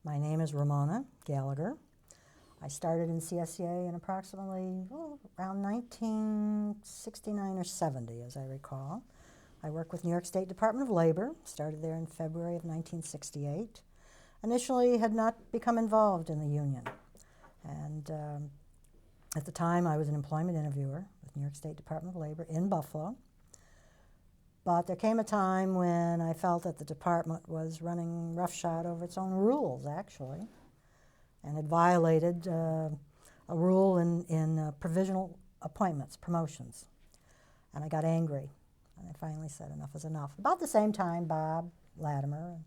My name is Ramona Gallagher. I started in CSEA in approximately around 1969 or 70, as I recall. I work with New York State Department of Labor, started there in February of 1968. Initially had not become involved in the union. And at the time, I was an employment interviewer with New York State Department of Labor in Buffalo. But there came a time when I felt that the department was running roughshod over its own rules, actually, and had violated a rule in provisional appointments, promotions. And I got angry, and I finally said enough is enough. About the same time, Bob Lattimer and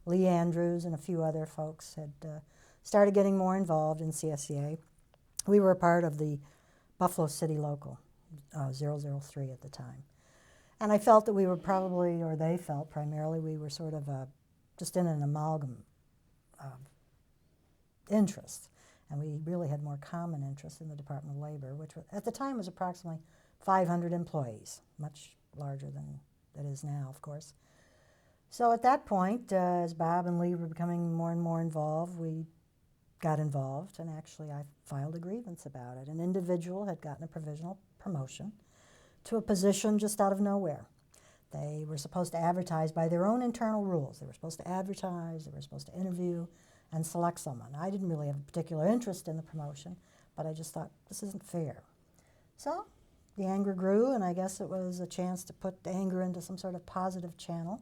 Lee Andrews and a few other folks had started getting more involved in CSEA. We were a part of the Buffalo City Local 003 at the time. And I felt that we were probably, or they felt primarily, we were sort of just in an amalgam of interests. And we really had more common interests in the Department of Labor, which at the time was approximately 500 employees, much larger than it is now, of course. So at that point, as Bob and Lee were becoming more and more involved, we got involved, and actually I filed a grievance about it. An individual had gotten a provisional promotion to a position just out of nowhere. They were supposed to advertise by their own internal rules. They were supposed to advertise, they were supposed to interview and select someone. I didn't really have a particular interest in the promotion, but I just thought, this isn't fair. So the anger grew, and I guess it was a chance to put the anger into some sort of positive channel.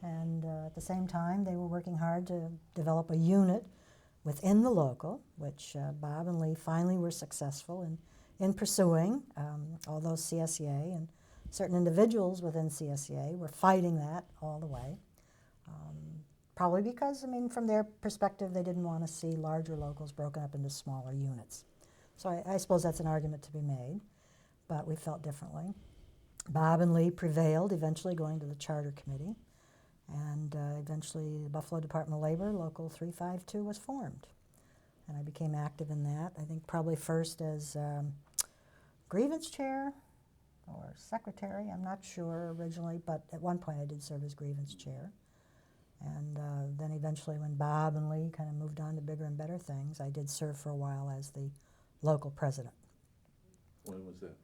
And at the same time, they were working hard to develop a unit within the local, which Bob and Lee finally were successful in pursuing, although CSEA and certain individuals within CSEA were fighting that all the way. Probably because, I mean, from their perspective, they didn't want to see larger locals broken up into smaller units. So I suppose that's an argument to be made, but we felt differently. Bob and Lee prevailed, eventually going to the Charter Committee, and eventually the Buffalo Department of Labor, Local 352, was formed. And I became active in that, I think probably first as grievance chair or secretary, I'm not sure originally, but at one point I did serve as grievance chair. And then eventually when Bob and Lee kind of moved on to bigger and better things, I did serve for a while as the local president. When was that?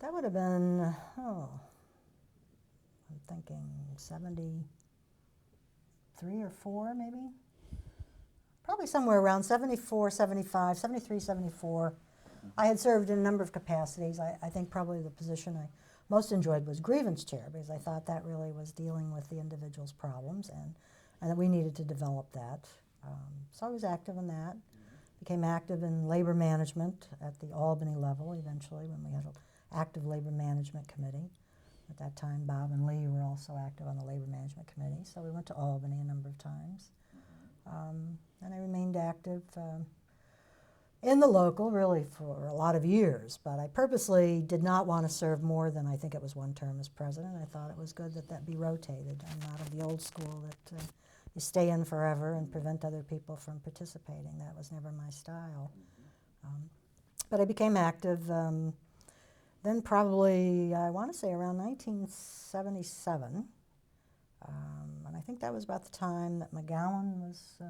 That would have been, I'm thinking 73 or 4 maybe. Probably somewhere around 74, 75, 73, 74. I had served in a number of capacities. I think probably the position I most enjoyed was grievance chair, because I thought that really was dealing with the individual's problems, and that we needed to develop that. So I was active in that. Became active in labor management at the Albany level eventually, when we had an active labor management committee. At that time, Bob and Lee were also active on the labor management committee, so we went to Albany a number of times. And I remained active in the local really for a lot of years, but I purposely did not want to serve more than I think it was one term as president. I thought it was good that that be rotated. I'm not of the old school that you stay in forever and prevent other people from participating. That was never my style. But I became active then probably, I want to say around 1977. And I think that was about the time that McGowan was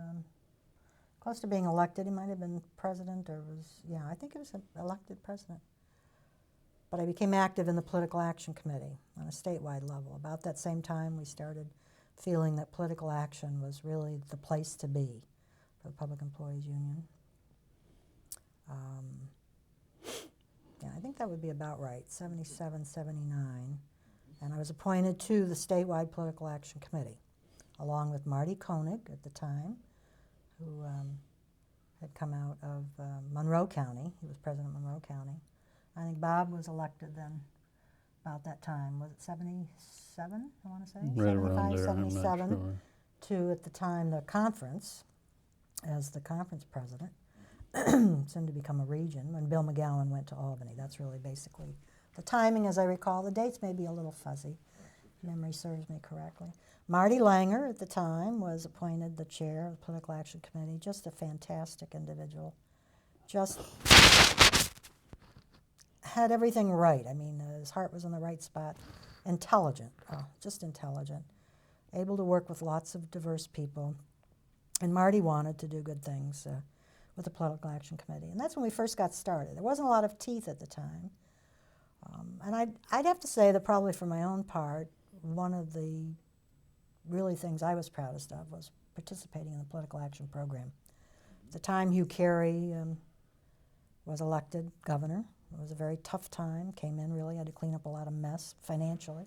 close to being elected. He might have been president, or I think he was elected president. But I became active in the Political Action Committee on a statewide level. About that same time, we started feeling that political action was really the place to be for the Public Employees Union. I think that would be about right, 77, 79. And I was appointed to the Statewide Political Action Committee, along with Marty Koenig at the time, who had come out of Monroe County. He was president of Monroe County. I think Bob was elected then about that time. Was it 77, I want to say? Right around there, 77, I'm not sure. To, at the time, the conference, as the conference president, soon to become a region, when Bill McGowan went to Albany. That's really basically the timing, as I recall. The dates may be a little fuzzy, if memory serves me correctly. Marty Langer, at the time, was appointed the chair of the Political Action Committee. Just a fantastic individual. Just had everything right. I mean, his heart was in the right spot. Intelligent, just intelligent. Able to work with lots of diverse people. And Marty wanted to do good things with the Political Action Committee. And that's when we first got started. There wasn't a lot of teeth at the time. And I'd have to say that probably for my own part, one of the really things I was proudest of was participating in the political action program. At the time, Hugh Carey was elected governor. It was a very tough time, came in really, had to clean up a lot of mess financially.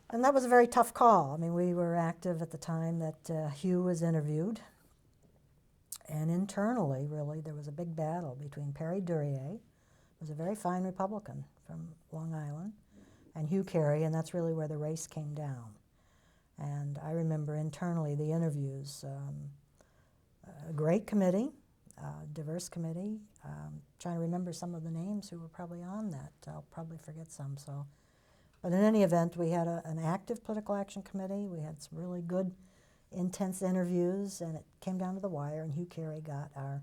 And that was a very tough call. I mean, we were active at the time that Hugh was interviewed. And internally, really, there was a big battle between Perry Duryea, who was a very fine Republican from Long Island, and Hugh Carey, and that's really where the race came down. And I remember internally the interviews, a great committee, diverse committee. Trying to remember some of the names who were probably on that. I'll probably forget some. So, but in any event, we had an active political action committee. We had some really good, intense interviews, and it came down to the wire, and Hugh Carey got our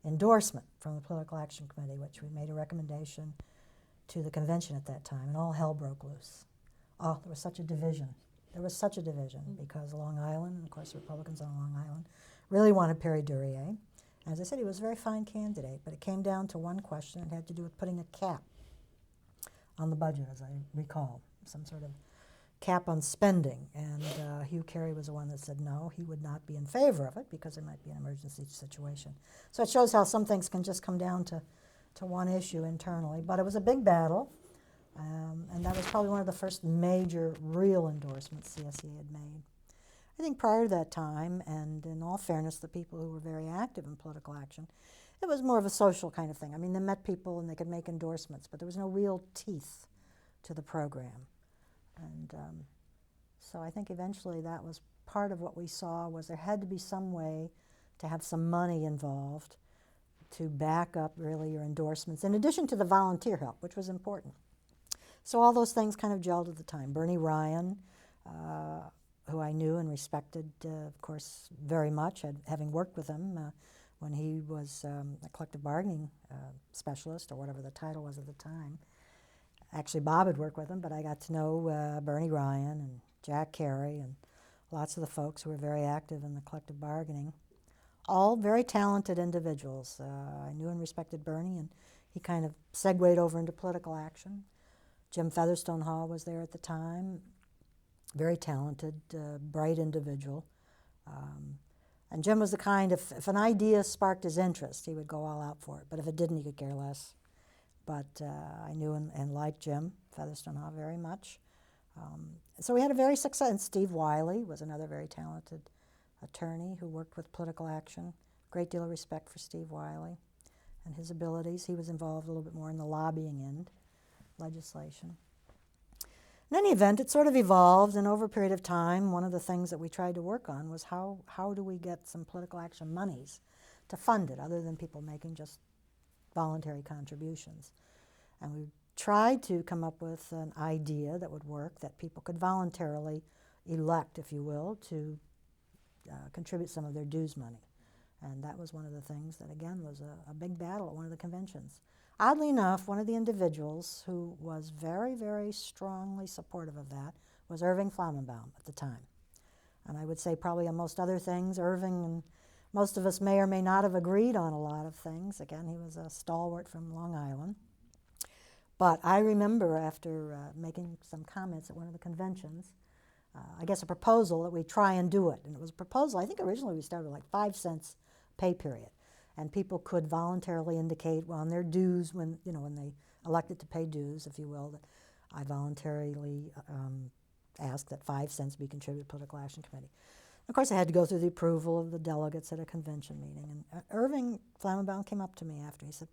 endorsement from the Political Action Committee, which we made a recommendation to the convention at that time, and all hell broke loose. Oh, there was such a division. There was such a division because Long Island, and of course Republicans on Long Island, really wanted Perry Duryea. As I said, he was a very fine candidate, but it came down to one question. It had to do with putting a cap on the budget, as I recall, some sort of cap on spending. And Hugh Carey was the one that said no, he would not be in favor of it because it might be an emergency situation. So it shows how some things can just come down to one issue internally. But it was a big battle, and that was probably one of the first major real endorsements CSEA had made. I think prior to that time, and in all fairness, the people who were very active in political action, it was more of a social kind of thing. I mean, they met people and they could make endorsements, but there was no real teeth to the program. And so I think eventually that was part of what we saw was there had to be some way to have some money involved to back up really your endorsements, in addition to the volunteer help, which was important. So all those things kind of gelled at the time. Bernie Ryan, who I knew and respected, of course, very much, having worked with him when he was a collective bargaining specialist, or whatever the title was at the time. Actually, Bob had worked with him, but I got to know Bernie Ryan and Jack Carey and lots of the folks who were very active in the collective bargaining. All very talented individuals. I knew and respected Bernie, and he kind of segued over into political action. Jim Featherstone Hall was there at the time. Very talented, bright individual. And Jim was the kind, if an idea sparked his interest, he would go all out for it. But if it didn't, he could care less. But I knew and liked Jim Featherstone Hall very much. So we had a very successful, and Steve Wiley was another very talented attorney who worked with political action. Great deal of respect for Steve Wiley and his abilities. He was involved a little bit more in the lobbying end, legislation. In any event, it sort of evolved, and over a period of time, one of the things that we tried to work on was how do we get some political action monies to fund it, other than people making just voluntary contributions. And we tried to come up with an idea that would work, that people could voluntarily elect, if you will, to contribute some of their dues money. And that was one of the things that, again, was a big battle at one of the conventions. Oddly enough, one of the individuals who was very, very strongly supportive of that was Irving Flammenbaum at the time. And I would say probably on most other things, Irving and most of us may or may not have agreed on a lot of things. Again, he was a stalwart from Long Island. But I remember after making some comments at one of the conventions, I guess a proposal that we try and do it. And it was a proposal, I think originally we started with like 5 cents pay period. And people could voluntarily indicate, well, on their dues, when they elected to pay dues, if you will, that I voluntarily asked that 5 cents be contributed to the Political Action Committee. Of course, I had to go through the approval of the delegates at a convention meeting. And Irving Flammenbaum came up to me after. He said,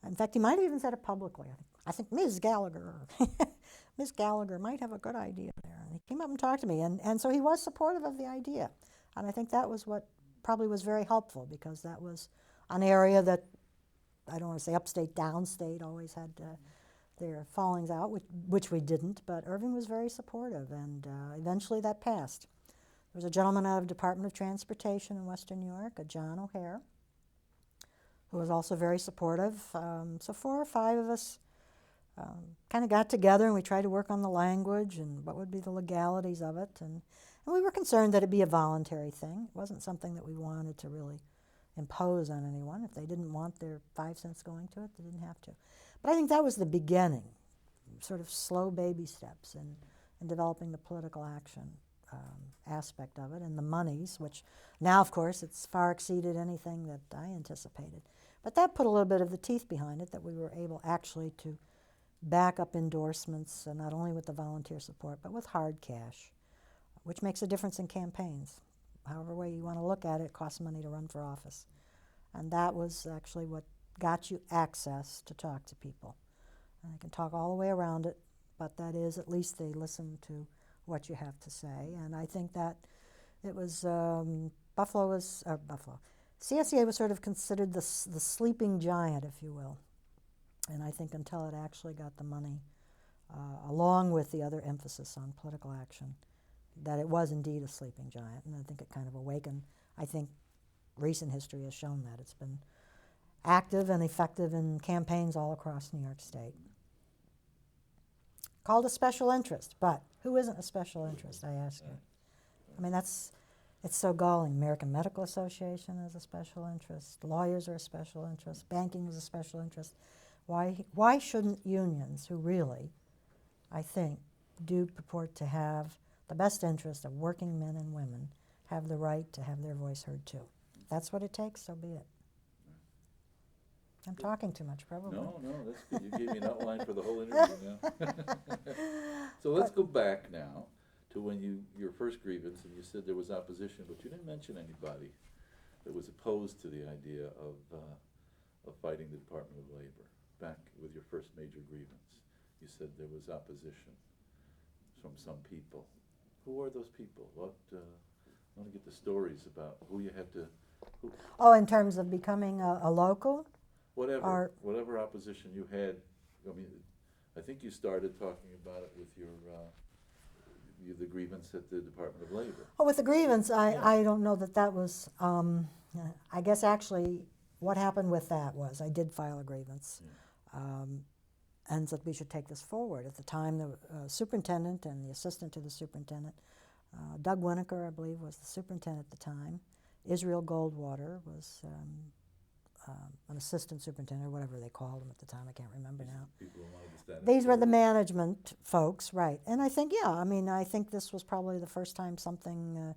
in fact, he might have even said it publicly. I think Ms. Gallagher, Ms. Gallagher might have a good idea there. And he came up and talked to me. And so he was supportive of the idea. And I think that was what probably was very helpful, because that was an area that, I don't want to say upstate, downstate, always had their fallings out, which we didn't. But Irving was very supportive, and eventually that passed. There was a gentleman out of Department of Transportation in Western New York, a John O'Hare, who was also very supportive. So 4 or 5 of us kind of got together, and we tried to work on the language and what would be the legalities of it. And And we were concerned that it'd be a voluntary thing. It wasn't something that we wanted to really impose on anyone. If they didn't want their 5 cents going to it, they didn't have to. But I think that was the beginning, sort of slow baby steps in developing the political action aspect of it, and the monies, which now, of course, it's far exceeded anything that I anticipated. But that put a little bit of the teeth behind it, that we were able actually to back up endorsements, not only with the volunteer support, but with hard cash, which makes a difference in campaigns. However way you want to look at it, it costs money to run for office. And that was actually what got you access to talk to people. And I can talk all the way around it, but that is, at least they listen to what you have to say. And I think that it was, CSEA was sort of considered the sleeping giant, if you will. And I think until it actually got the money, along with the other emphasis on political action, that it was indeed a sleeping giant. And I think it kind of awakened. I think recent history has shown that. It's been active and effective in campaigns all across New York State. Called a special interest, but who isn't a special interest, I ask you? I mean, it's so galling. American Medical Association is a special interest. Lawyers are a special interest. Banking is a special interest. Why shouldn't unions, who really, I think, do purport to have the best interest of working men and women, have the right to have their voice heard too? If that's what it takes, so be it. I'm talking too much, probably. No, that's good. You gave me an outline for the whole interview now. So let's go back now to when your first grievance, and you said there was opposition, but you didn't mention anybody that was opposed to the idea of fighting the Department of Labor. Back with your first major grievance, you said there was opposition from some people. Who are those people? I want to get the stories about who you had to. Oh, in terms of becoming a local? Whatever opposition you had. I mean, I think you started talking about it with the grievance at the Department of Labor. Oh, with the grievance, I don't know that was, I guess actually what happened with that was I did file a grievance. And said we should take this forward. At the time, the superintendent and the assistant to the superintendent, Doug Winokur, I believe, was the superintendent at the time. Israel Goldwater was an assistant superintendent, or whatever they called him at the time. I can't remember now. People who wanted to stand up These were for the it. management folks, right. And I think, I think this was probably the first time something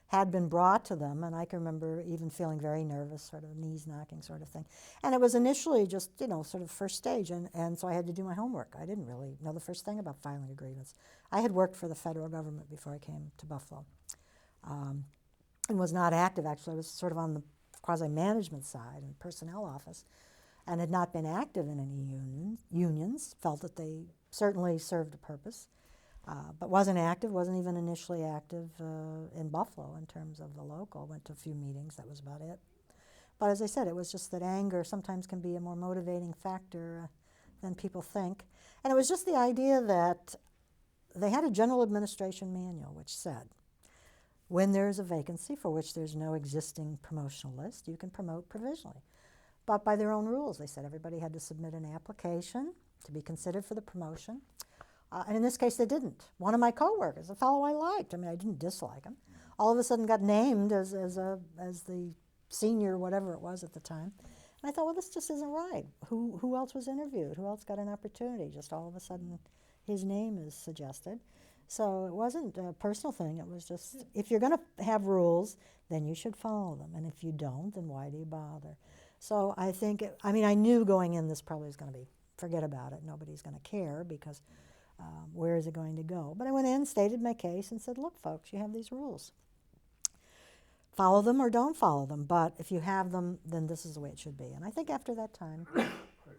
had been brought to them, and I can remember even feeling very nervous, sort of knees knocking sort of thing. And it was initially just, sort of first stage, and so I had to do my homework. I didn't really know the first thing about filing a grievance. I had worked for the federal government before I came to Buffalo, and was not active, actually. I was sort of on the quasi-management side and personnel office, and had not been active in any unions, felt that they certainly served a purpose. But wasn't active, wasn't even initially active in Buffalo in terms of the local. Went to a few meetings, that was about it. But as I said, it was just that anger sometimes can be a more motivating factor than people think. And it was just the idea that they had a general administration manual which said, when there's a vacancy for which there's no existing promotional list, you can promote provisionally. But by their own rules, they said everybody had to submit an application to be considered for the promotion. And in this case, they didn't. One of my coworkers, a fellow I liked, I didn't dislike him, all of a sudden got named as the senior, whatever it was at the time. And I thought, well, this just isn't right. Who else was interviewed? Who else got an opportunity? Just all of a sudden, his name is suggested. So it wasn't a personal thing. It was just, if you're going to have rules, then you should follow them. And if you don't, then why do you bother? So I think, I knew going in this probably was going to be, forget about it. Nobody's going to care because where is it going to go? But I went in, stated my case, and said, look, folks, you have these rules. Follow them or don't follow them, but if you have them, then this is the way it should be. And I think after that time,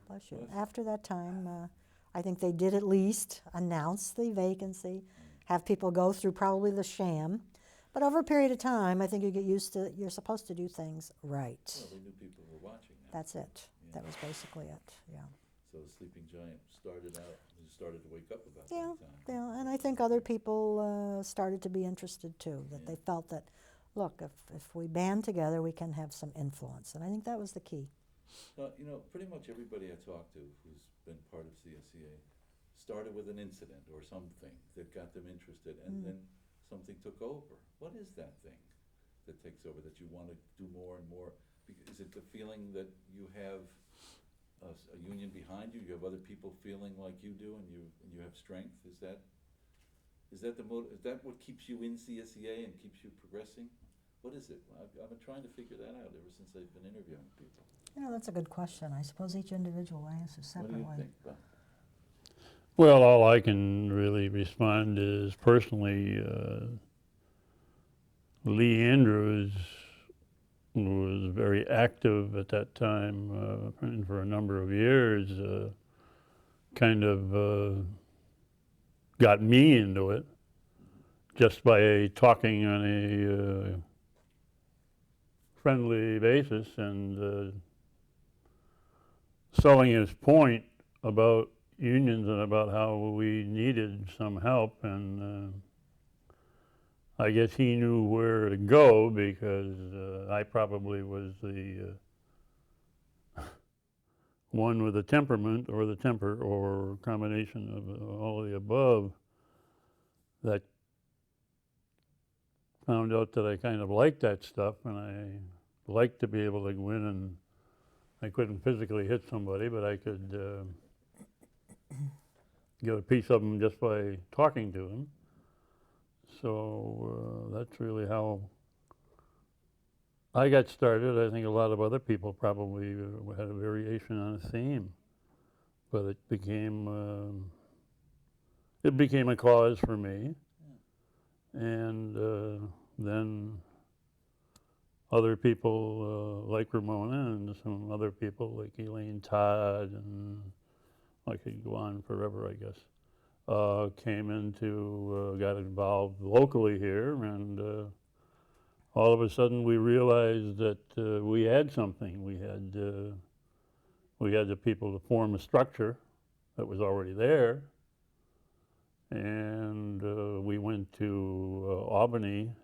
bless you, after that time, I think they did at least announce the vacancy, have people go through probably the sham. But over a period of time, I think you get used to, you're supposed to do things right. Well, they knew people were watching now. That's it. Yeah. That was basically it, yeah. So the sleeping giant started to wake up about Yeah, that time. yeah, and I think other people started to be interested too, that they felt that, look, if we band together, we can have some influence. And I think that was the key. Pretty much everybody I talked to who's been part of CSEA started with an incident or something that got them interested, and then something took over. What is that thing that takes over, that you want to do more and more? Is it the feeling that you have a union behind you? You have other people feeling like you do, and you have strength. Is that what keeps you in CSEA and keeps you progressing? What is it? I've been trying to figure that out ever since I've been interviewing people. You know, that's a good question. I suppose each individual answers separately. What do you think, Bob? Well, all I can really respond is personally, Lee Andrews was very active at that time, and for a number of years, kind of got me into it just by talking on a friendly basis and selling his point about unions and about how we needed some help, and I guess he knew where to go because I probably was the one with the temperament or the temper or combination of all of the above that found out that I kind of liked that stuff, and I liked to be able to go in, and I couldn't physically hit somebody, but I could get a piece of them just by talking to them. So that's really how I got started. I think a lot of other people probably had a variation on a theme, but it became a cause for me, and then other people like Ramona and some other people like Elaine Todd, and I could go on forever, I guess, came into, got involved locally here, and all of a sudden we realized that we had something. We had the people to form a structure that was already there, and we went to Albany.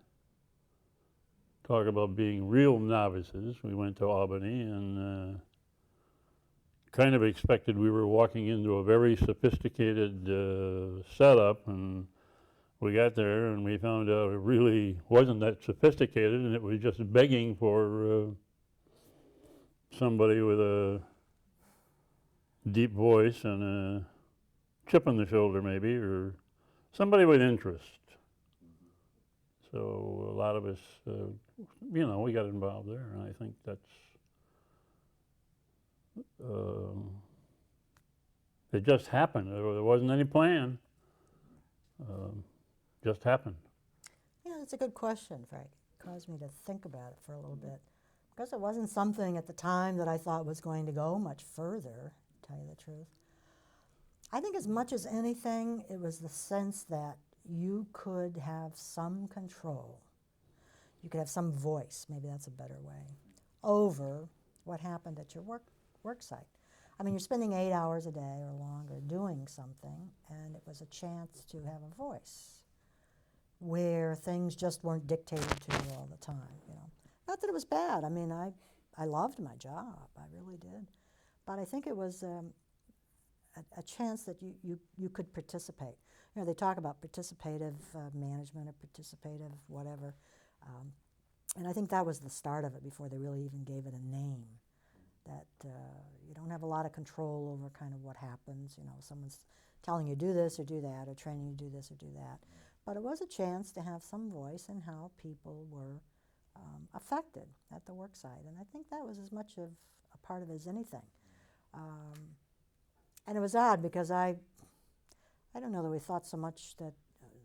Talk about being real novices. We went to Albany and kind of expected we were walking into a very sophisticated setup, and we got there and we found out it really wasn't that sophisticated, and it was just begging for somebody with a deep voice and a chip on the shoulder maybe, or somebody with interest. So a lot of us, you know, we got involved there, and I think that's, it just happened. There wasn't any plan. Just happened. Yeah, that's a good question, Frank. It caused me to think about it for a little bit. Because it wasn't something at the time that I thought was going to go much further, to tell you the truth. I think as much as anything, it was the sense that you could have some control. You could have some voice, maybe that's a better way, over what happened at your work site. I mean, you're spending 8 hours a day or longer doing something, and it was a chance to have a voice where things just weren't dictated to you all the time, you know. Not that it was bad. I mean, I loved my job. I really did. But I think it was a chance that you could participate. You know, they talk about participative management or participative whatever. And I think that was the start of it before they really even gave it a name. That you don't have a lot of control over kind of what happens. You know, someone's telling you do this or do that, or training you to do this or do that. But it was a chance to have some voice in how people were affected at the work site. And I think that was as much of a part of it as anything. And it was odd because I don't know that we thought so much that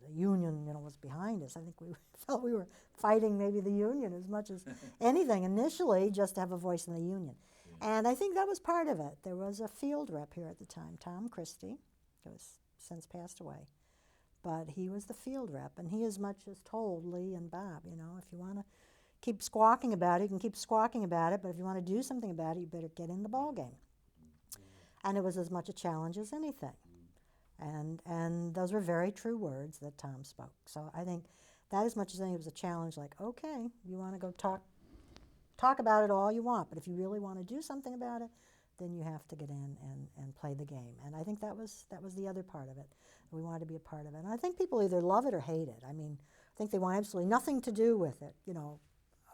the union, you know, was behind us. I think we felt we were fighting maybe the union as much as anything initially, just to have a voice in the union. And I think that was part of it. There was a field rep here at the time, Tom Christie, who has since passed away. But he was the field rep, and he as much as told Lee and Bob, you know, if you want to keep squawking about it, you can keep squawking about it, but if you want to do something about it, you better get in the ballgame. And it was as much a challenge as anything. And those were very true words that Tom spoke. So I think that as much as anything was a challenge, like, okay, you want to go talk about it all you want, but if you really want to do something about it, then you have to get in and play the game. And I think that was the other part of it. We wanted to be a part of it. And I think people either love it or hate it. I mean, think they want absolutely nothing to do with it,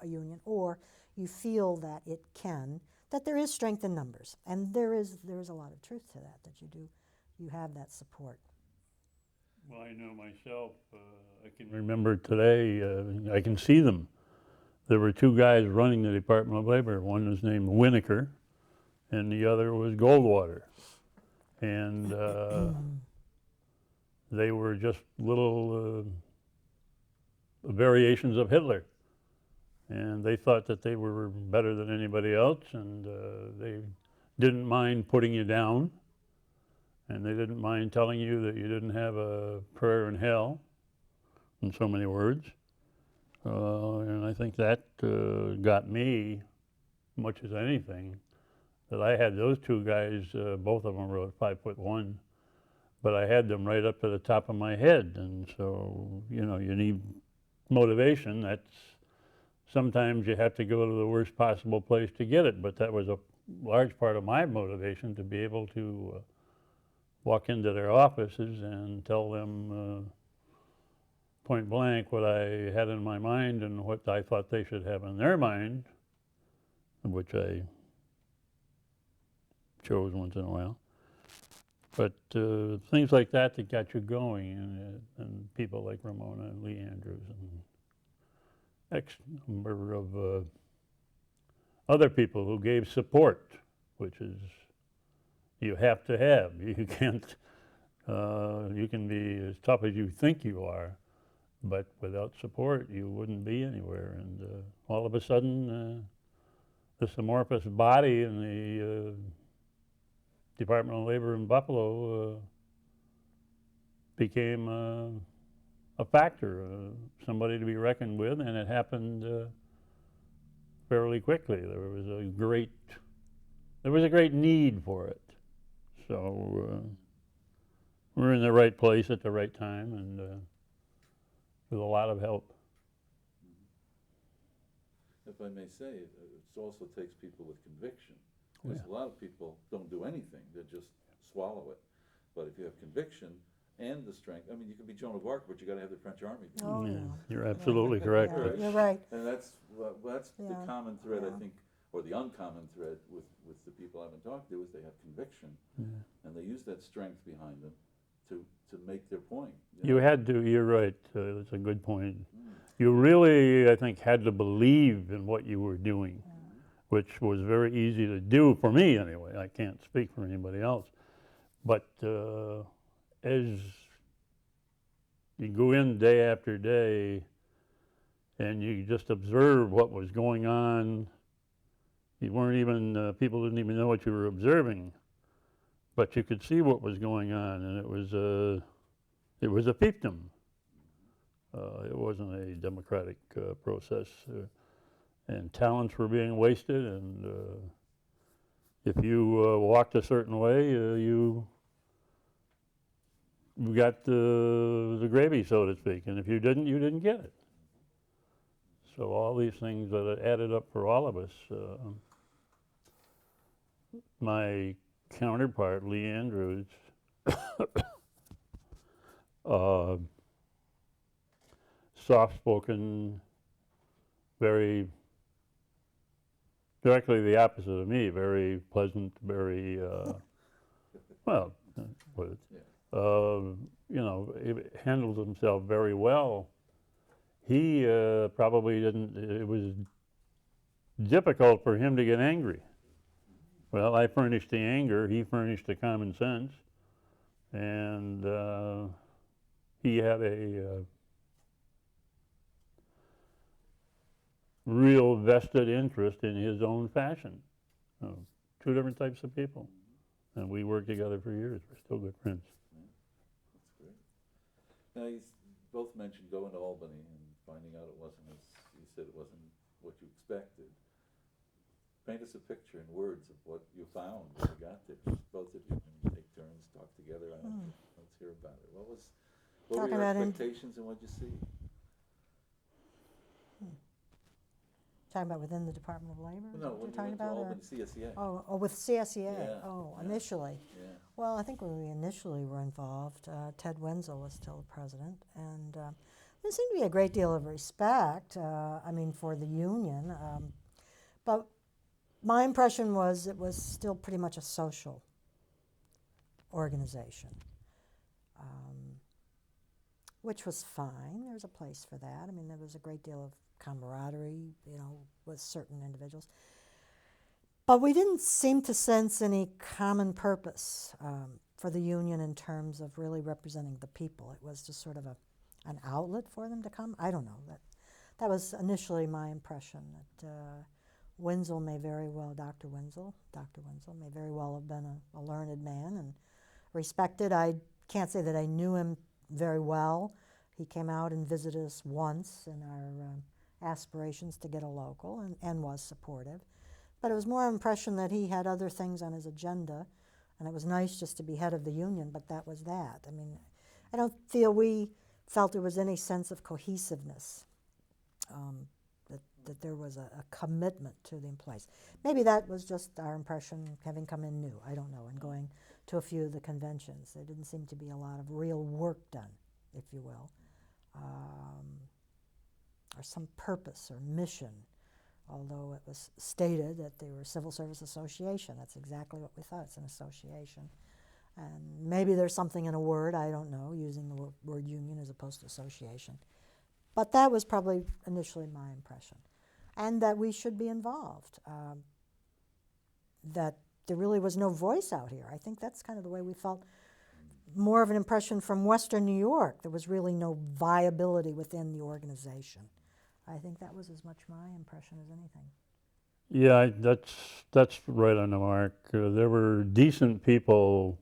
a union, or you feel that it can, that there is strength in numbers. And there is a lot of truth to that you have that support. Well, I know myself, I can remember today, I can see them. There were two guys running the Department of Labor. One was named Winokur, and the other was Goldwater. And they were just little variations of Hitler. And they thought that they were better than anybody else, and they didn't mind putting you down. And they didn't mind telling you that you didn't have a prayer in hell, in so many words. And I think that got me, much as anything, that I had those two guys, both of them were 5'1", but I had them right up to the top of my head. And so, you need motivation. Sometimes you have to go to the worst possible place to get it, but that was a large part of my motivation, to be able to walk into their offices and tell them point blank what I had in my mind and what I thought they should have in their mind, which I chose once in a while. But things like that got you going, and people like Ramona and Lee Andrews and X number of other people who gave support, which is you have to have. You can't, you can be as tough as you think you are, but without support you wouldn't be anywhere. And all of a sudden, this amorphous body in the Department of Labor in Buffalo became a factor, somebody to be reckoned with, and it happened fairly quickly. There was a great need for it. So we're in the right place at the right time, and with a lot of help. If I may say, it also takes people with conviction. Because a lot of people don't do anything, they just swallow it. But if you have conviction and the strength, I mean, you can be Joan of Arc, but you got to have the French army. Oh, yeah. You're absolutely correct. Yeah, you're right. And that's the Yeah. common thread, Yeah. I think, or the uncommon thread with the people I've been talking to, is they have conviction, and they use that strength behind them to make their point. You had to, you're right, that's a good point. You really, I think, had to believe in what you were doing, which was very easy to do for me anyway. I can't speak for anybody else. But as you go in day after day and you just observe what was going on, you weren't even, people didn't even know what you were observing, but you could see what was going on, and it was a fiefdom. It wasn't a democratic process. And talents were being wasted, and if you walked a certain way, you got the gravy, so to speak, and if you didn't get it. So all these things that added up for all of us. My counterpart, Lee Andrews, soft-spoken, very directly the opposite of me, very pleasant, very, well, he handles himself very well. He probably didn't, it was difficult for him to get angry. Well, I furnished the anger, he furnished the common sense, and he had a real vested interest in his own fashion. Two different types of people. And we worked together for years. We're still good friends. That's great. Now, you both mentioned going to Albany and finding out it wasn't as, you said it wasn't what you expected. Paint us a picture in words of what you found when you got there. Both of you can take turns, talk together. Let's hear about it. What were your expectations and what did you see? Talking about within the Department of Labor? No, when you went to Albany, CSEA. Oh, with CSEA. Yeah. Initially. Yeah. Well, I think when we initially were involved, Ted Wenzel was still the president, and There seemed to be a great deal of respect, for the union, but my impression was it was still pretty much a social organization, which was fine. There was a place for that. I mean, there was a great deal of camaraderie, with certain individuals. But we didn't seem to sense any common purpose for the union in terms of really representing the people. It was just sort of an outlet for them to come. I don't know. That was initially my impression, that Wenzel may very well, Dr. Wenzel may very well have been a learned man and respected. I can't say that I knew him very well. He came out and visited us once in our aspirations to get a local and was supportive. But it was more an impression that he had other things on his agenda, and it was nice just to be head of the union, but that was that. I mean, I don't feel we felt there was any sense of cohesiveness, that there was a commitment to the employees. Maybe that was just our impression having come in new, I don't know, and going to a few of the conventions. There didn't seem to be a lot of real work done, if you will, or some purpose or mission, although it was stated that they were a civil service association. That's exactly what we thought. It's an association. And maybe there's something in a word, I don't know, using the word union as opposed to association. But that was probably initially my impression. And that we should be involved, that there really was no voice out here. I think that's kind of the way we felt. More of an impression from Western New York. There was really no viability within the organization. I think that was as much my impression as anything. Yeah, that's right on the mark. There were decent people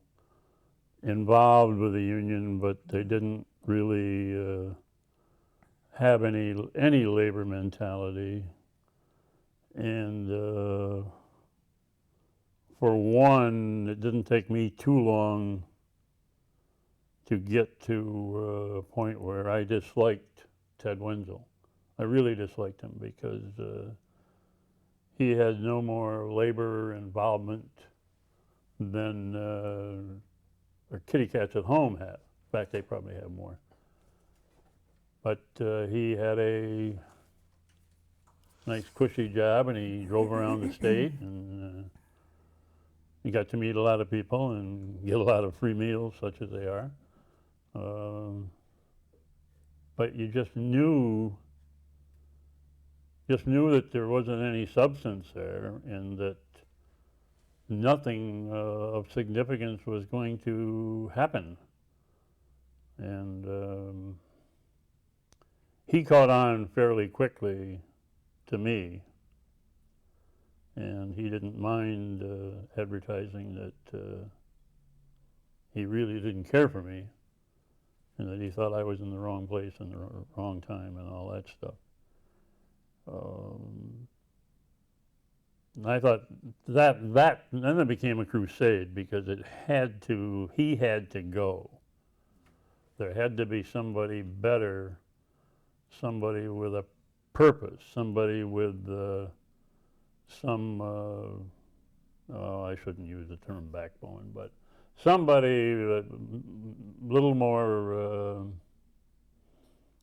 involved with the union, but they didn't really have any labor mentality. And for one, it didn't take me too long to get to a point where I disliked Ted Wenzel. I really disliked him because he had no more labor involvement than our kitty cats at home have. In fact, they probably have more. But he had a nice cushy job, and he drove around the state, and he got to meet a lot of people and get a lot of free meals, such as they are. But you just knew that there wasn't any substance there, and that nothing of significance was going to happen. And he caught on fairly quickly to me, and he didn't mind advertising that he really didn't care for me, and that he thought I was in the wrong place in the wrong time and all that stuff. And I thought that then it became a crusade, because he had to go. There had to be somebody better, somebody with a purpose, somebody with I shouldn't use the term backbone, but somebody a little more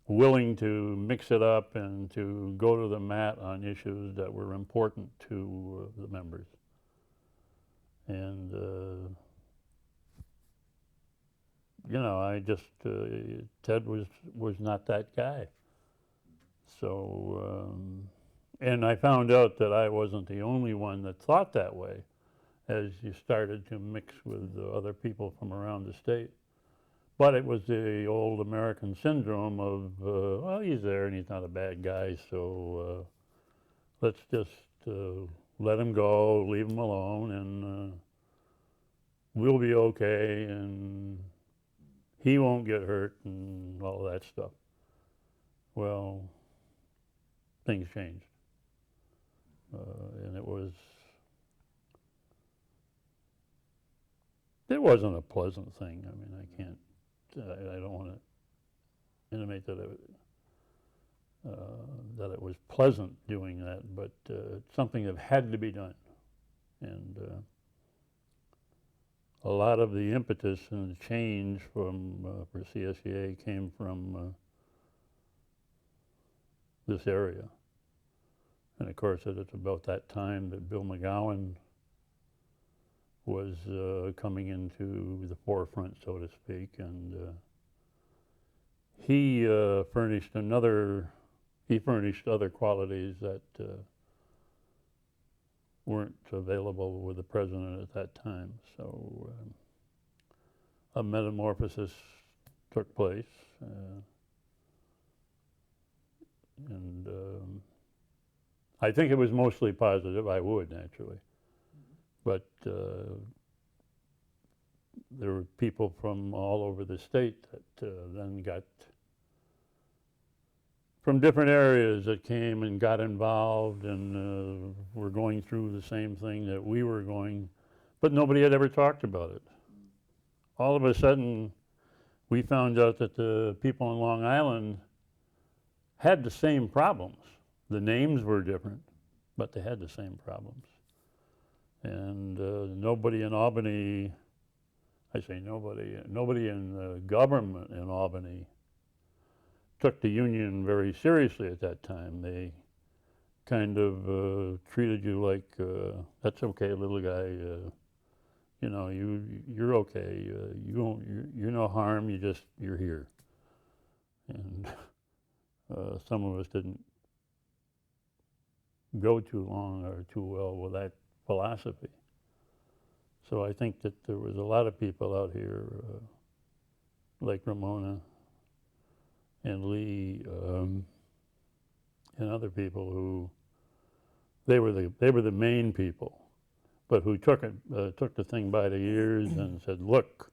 willing to mix it up and to go to the mat on issues that were important to the members. And I just Ted was not that guy. So and I found out that I wasn't the only one that thought that way as you started to mix with other people from around the state. But it was the old American syndrome of, well, he's there and he's not a bad guy, so let's just let him go, leave him alone, and we'll be okay, and he won't get hurt, and all that stuff. Well, things changed. And it wasn't a pleasant thing. I mean, I don't want to intimate that it was pleasant doing that, but something that had to be done. And a lot of the impetus and the change for CSEA came from this area. And of course, it's about that time that Bill McGowan was coming into the forefront, so to speak, and he furnished other qualities that weren't available with the president at that time. So a metamorphosis took place, and I think it was mostly positive. I would, naturally. But there were people from all over the state that then got, from different areas, that came and got involved and were going through the same thing that we were going, but nobody had ever talked about it. All of a sudden, we found out that the people on Long Island had the same problems. The names were different, but they had the same problems. And nobody in Albany, I say nobody in the government in Albany took the union very seriously at that time. They kind of treated you like, that's okay, little guy, you know, you're okay, you're no harm, you're here. And some of us didn't go too long or too well with that philosophy. So I think that there was a lot of people out here, like Ramona and Lee, and other people who they were the main people, but who took the thing by the ears and said, "Look,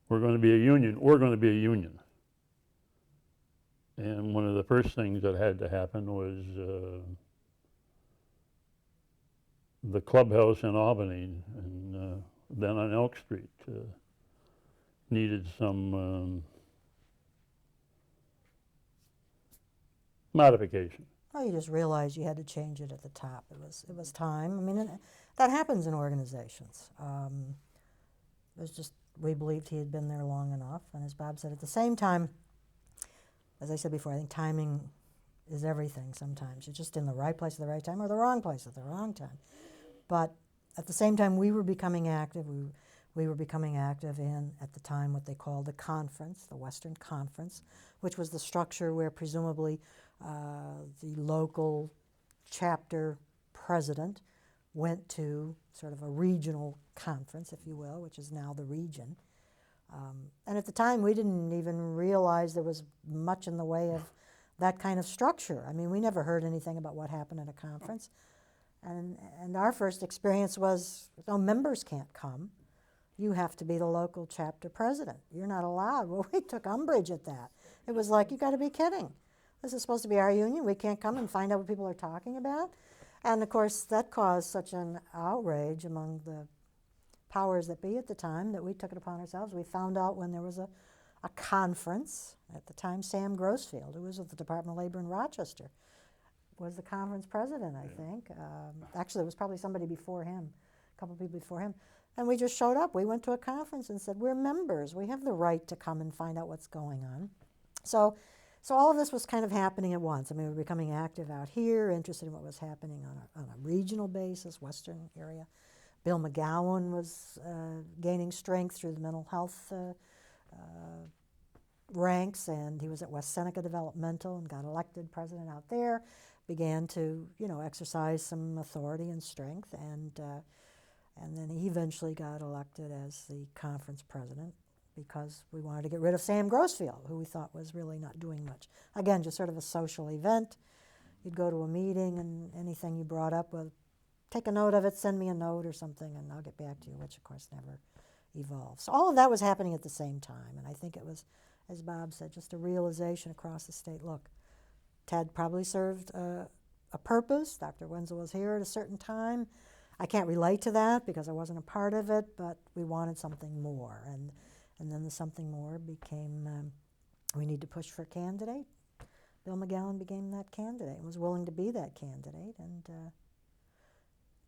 we're going to be a union. We're going to be a union." And one of the first things that had to happen was the clubhouse in Albany, and then on Elk Street, needed some modification. Well, you just realized you had to change it at the top. It was time. I mean, that happens in organizations. It was just, we believed he had been there long enough, and as Bob said, at the same time, as I said before, I think timing is everything sometimes. You're just in the right place at the right time or the wrong place at the wrong time. But at the same time, we were becoming active. We were becoming active in, at the time, what they called the conference, the Western Conference, which was the structure where presumably the local chapter president went to sort of a regional conference, if you will, which is now the region. And at the time, we didn't even realize there was much in the way of that kind of structure. I mean, we never heard anything about what happened at a conference. And our first experience was, no, members can't come. You have to be the local chapter president. You're not allowed. Well, we took umbrage at that. It was like, you got to be kidding. This is supposed to be our union. We can't come and find out what people are talking about. And of course, that caused such an outrage among the powers that be at the time that we took it upon ourselves. We found out when there was a conference. At the time, Sam Grossfield, who was with the Department of Labor in Rochester, was the conference president, I think. Actually, it was probably somebody before him, a couple people before him. And we just showed up. We went to a conference and said, we're members. We have the right to come and find out what's going on. So all of this was kind of happening at once. I mean, we were becoming active out here, interested in what was happening on a regional basis, Western area. Bill McGowan was gaining strength through the mental health ranks, and he was at West Seneca Developmental and got elected president out there, began to, you know, exercise some authority and strength, and then he eventually got elected as the conference president because we wanted to get rid of Sam Grossfield, who we thought was really not doing much. Again, just sort of a social event. You'd go to a meeting and anything you brought up, well, take a note of it, send me a note or something, and I'll get back to you, which of course never evolved. So all of that was happening at the same time, and I think it was, as Bob said, just a realization across the state. Look, Ted probably served a purpose. Dr. Wenzel was here at a certain time. I can't relate to that because I wasn't a part of it, but we wanted something more. And then the something more became, we need to push for a candidate. Bill McGowan became that candidate and was willing to be that candidate. And in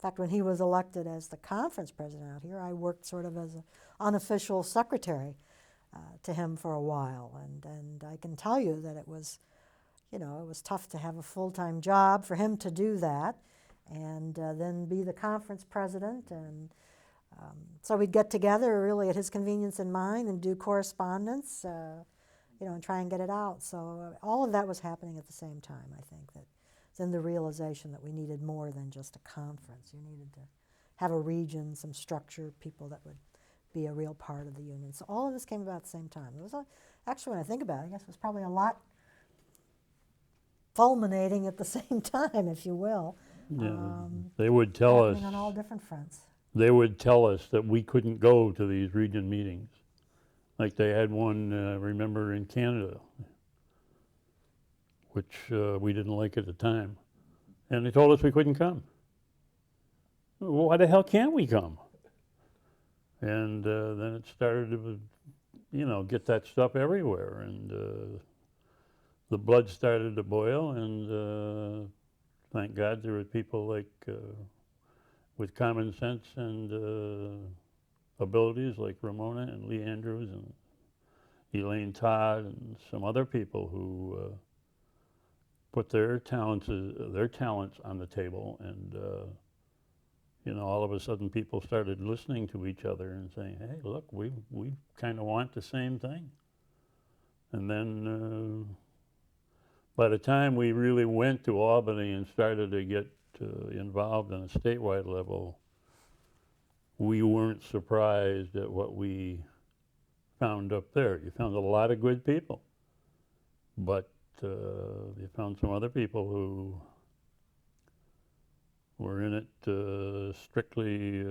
fact, when he was elected as the conference president out here, I worked sort of as an unofficial secretary to him for a while. And I can tell you that it was you know, it was tough to have a full-time job for him to do that, and then be the conference president. And so we'd get together really at his convenience and mine and do correspondence, you know, and try and get it out. So all of that was happening at the same time, I think. That then the realization that we needed more than just a conference. You needed to have a region, some structure, people that would be a real part of the union. So all of this came about at the same time. It was actually, when I think about it, I guess it was probably a lot fulminating at the same time, if you will. Yeah, they would tell us. Happening on all different fronts. They would tell us that we couldn't go to these region meetings. Like they had one, remember, in Canada, which we didn't like at the time. And they told us we couldn't come. Well, why the hell can't we come? And then it started to, you know, get that stuff everywhere. And the blood started to boil, and thank God there were people like, with common sense and abilities like Ramona and Lee Andrews and Elaine Todd and some other people who put their talents on the table, and you know, all of a sudden people started listening to each other and saying, hey, look, we kind of want the same thing. And then by the time we really went to Albany and started to get involved on a statewide level, we weren't surprised at what we found up there. You found a lot of good people, but you found some other people who were in it strictly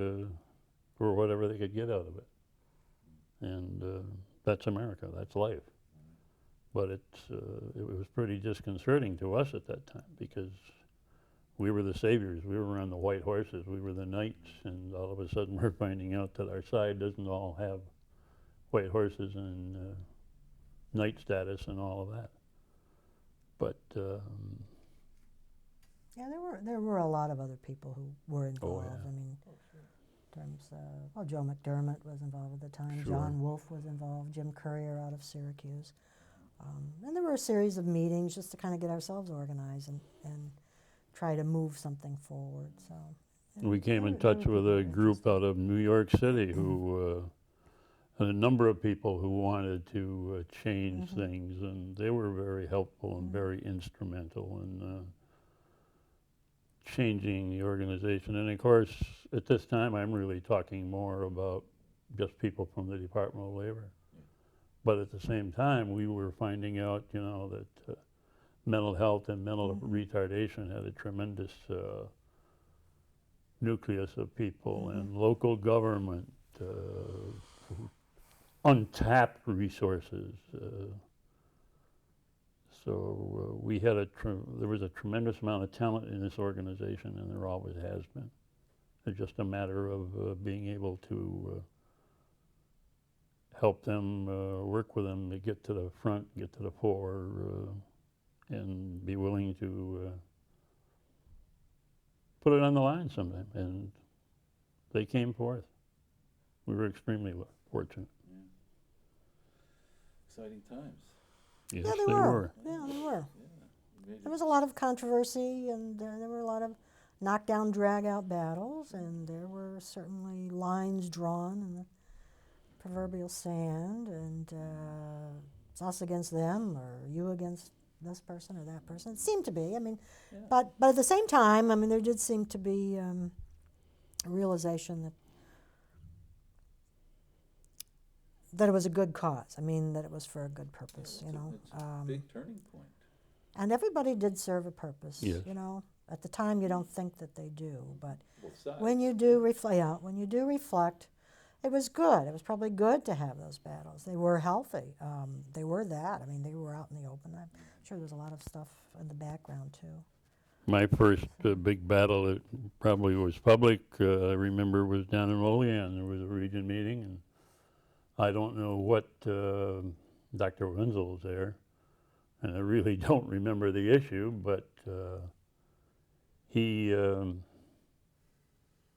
for whatever they could get out of it. And that's America, that's life. But it was pretty disconcerting to us at that time, because we were the saviors. We were on the white horses. We were the knights, and all of a sudden we're finding out that our side doesn't all have white horses and knight status and all of that. But Yeah, there were a lot of other people who were involved. yeah. I mean, in terms of, well, Joe McDermott was involved at the time. Sure. John Wolfe was involved. Jim Courier out of Syracuse. And there were a series of meetings just to kind of get ourselves organized and try to move something forward. So yeah, we came there in were- there touch were with people a who were group interested. out of New York City who had a number of people who wanted to change things, and they were very helpful and very instrumental in changing the organization. And of course, at this time, I'm really talking more about just people from the Department of Labor. But at the same time, we were finding out, you know, that mental health and mental retardation had a tremendous nucleus of people, and local government, untapped resources. So we had there was a tremendous amount of talent in this organization, and there always has been. It's just a matter of being able to help them, work with them to get to the front, get to the fore, and be willing to put it on the line sometime. And they came forth. We were extremely fortunate. Exciting times. Yes, Yeah, they were. Yeah, they were. Yeah. There was a lot of controversy, and there were a lot of knockdown, drag-out battles, and there were certainly lines drawn in the proverbial sand, and it's us against them, or you against this person or that person. It seemed to be. I mean, Yeah. but at the same time, I mean, there did seem to be a realization that it was a good cause. I mean, that it was for a good purpose. Yeah, You know. it's a big turning point. And everybody did serve a purpose. Yes. You know. At the time, you don't think that they do, but Both sides. when you do reflect, it was good. It was probably good to have those battles. They were healthy. They were that. I mean, they were out in the open. I'm sure there's a lot of stuff in the background too. My first big battle that probably was public, I remember, was down in Olean. There was a region meeting, and I don't know what, Dr. Wenzel was there, and I really don't remember the issue, but he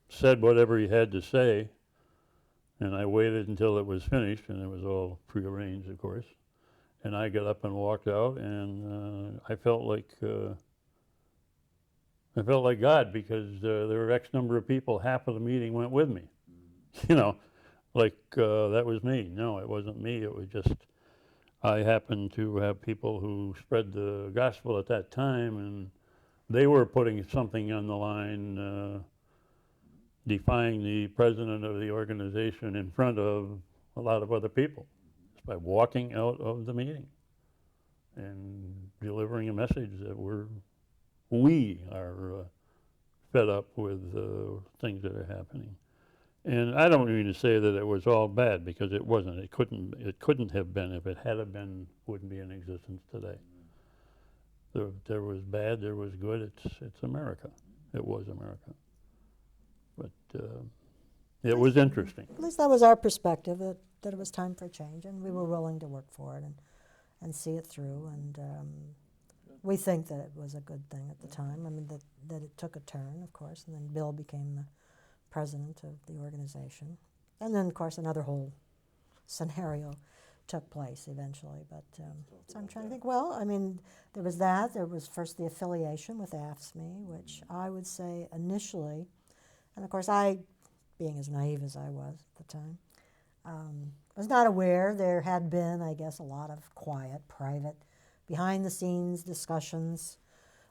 said whatever he had to say, and I waited until it was finished, and it was all prearranged, of course. And I got up and walked out, and I felt like God, because there were X number of people. Half of the meeting went with me. You know, like that was me. No, it wasn't me. It was just I happened to have people who spread the gospel at that time, and they were putting something on the line, defying the president of the organization in front of a lot of other people, just by walking out of the meeting and delivering a message that we are fed up with things that are happening. And I don't mean to say that it was all bad, because it wasn't. It couldn't have been. If it had been, wouldn't be in existence today. There was bad, there was good. It's America. It was America. But it was interesting. At least that was our perspective, that it was time for a change, and we were willing to work for it and see it through. And we think that it was a good thing at the time. I mean, that it took a turn, of course, and then Bill became the president of the organization. And then, of course, another whole scenario took place eventually. But so I'm trying to think, well, I mean, there was that. There was first the affiliation with AFSCME, which I would say initially, and of course I, being as naive as I was at the time, was not aware. There had been, I guess, a lot of quiet, private, behind-the-scenes discussions.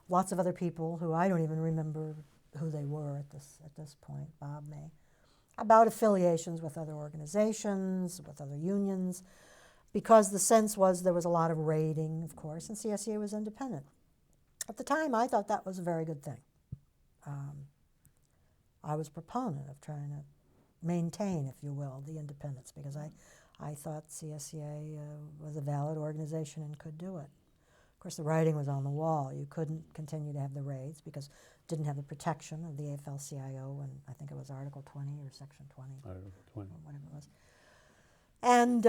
Lots of other people who I don't even remember who they were at this point, Bob may, about affiliations with other organizations, with other unions, because the sense was there was a lot of raiding, of course, and CSEA was independent. At the time, I thought that was a very good thing. I was a proponent of trying to maintain, if you will, the independence, because I thought CSEA was a valid organization and could do it. Of course, the writing was on the wall. You couldn't continue to have the raids because it didn't have the protection of the AFL-CIO, and I think it was Article 20 or Section 20. Article 20. Or whatever it was. And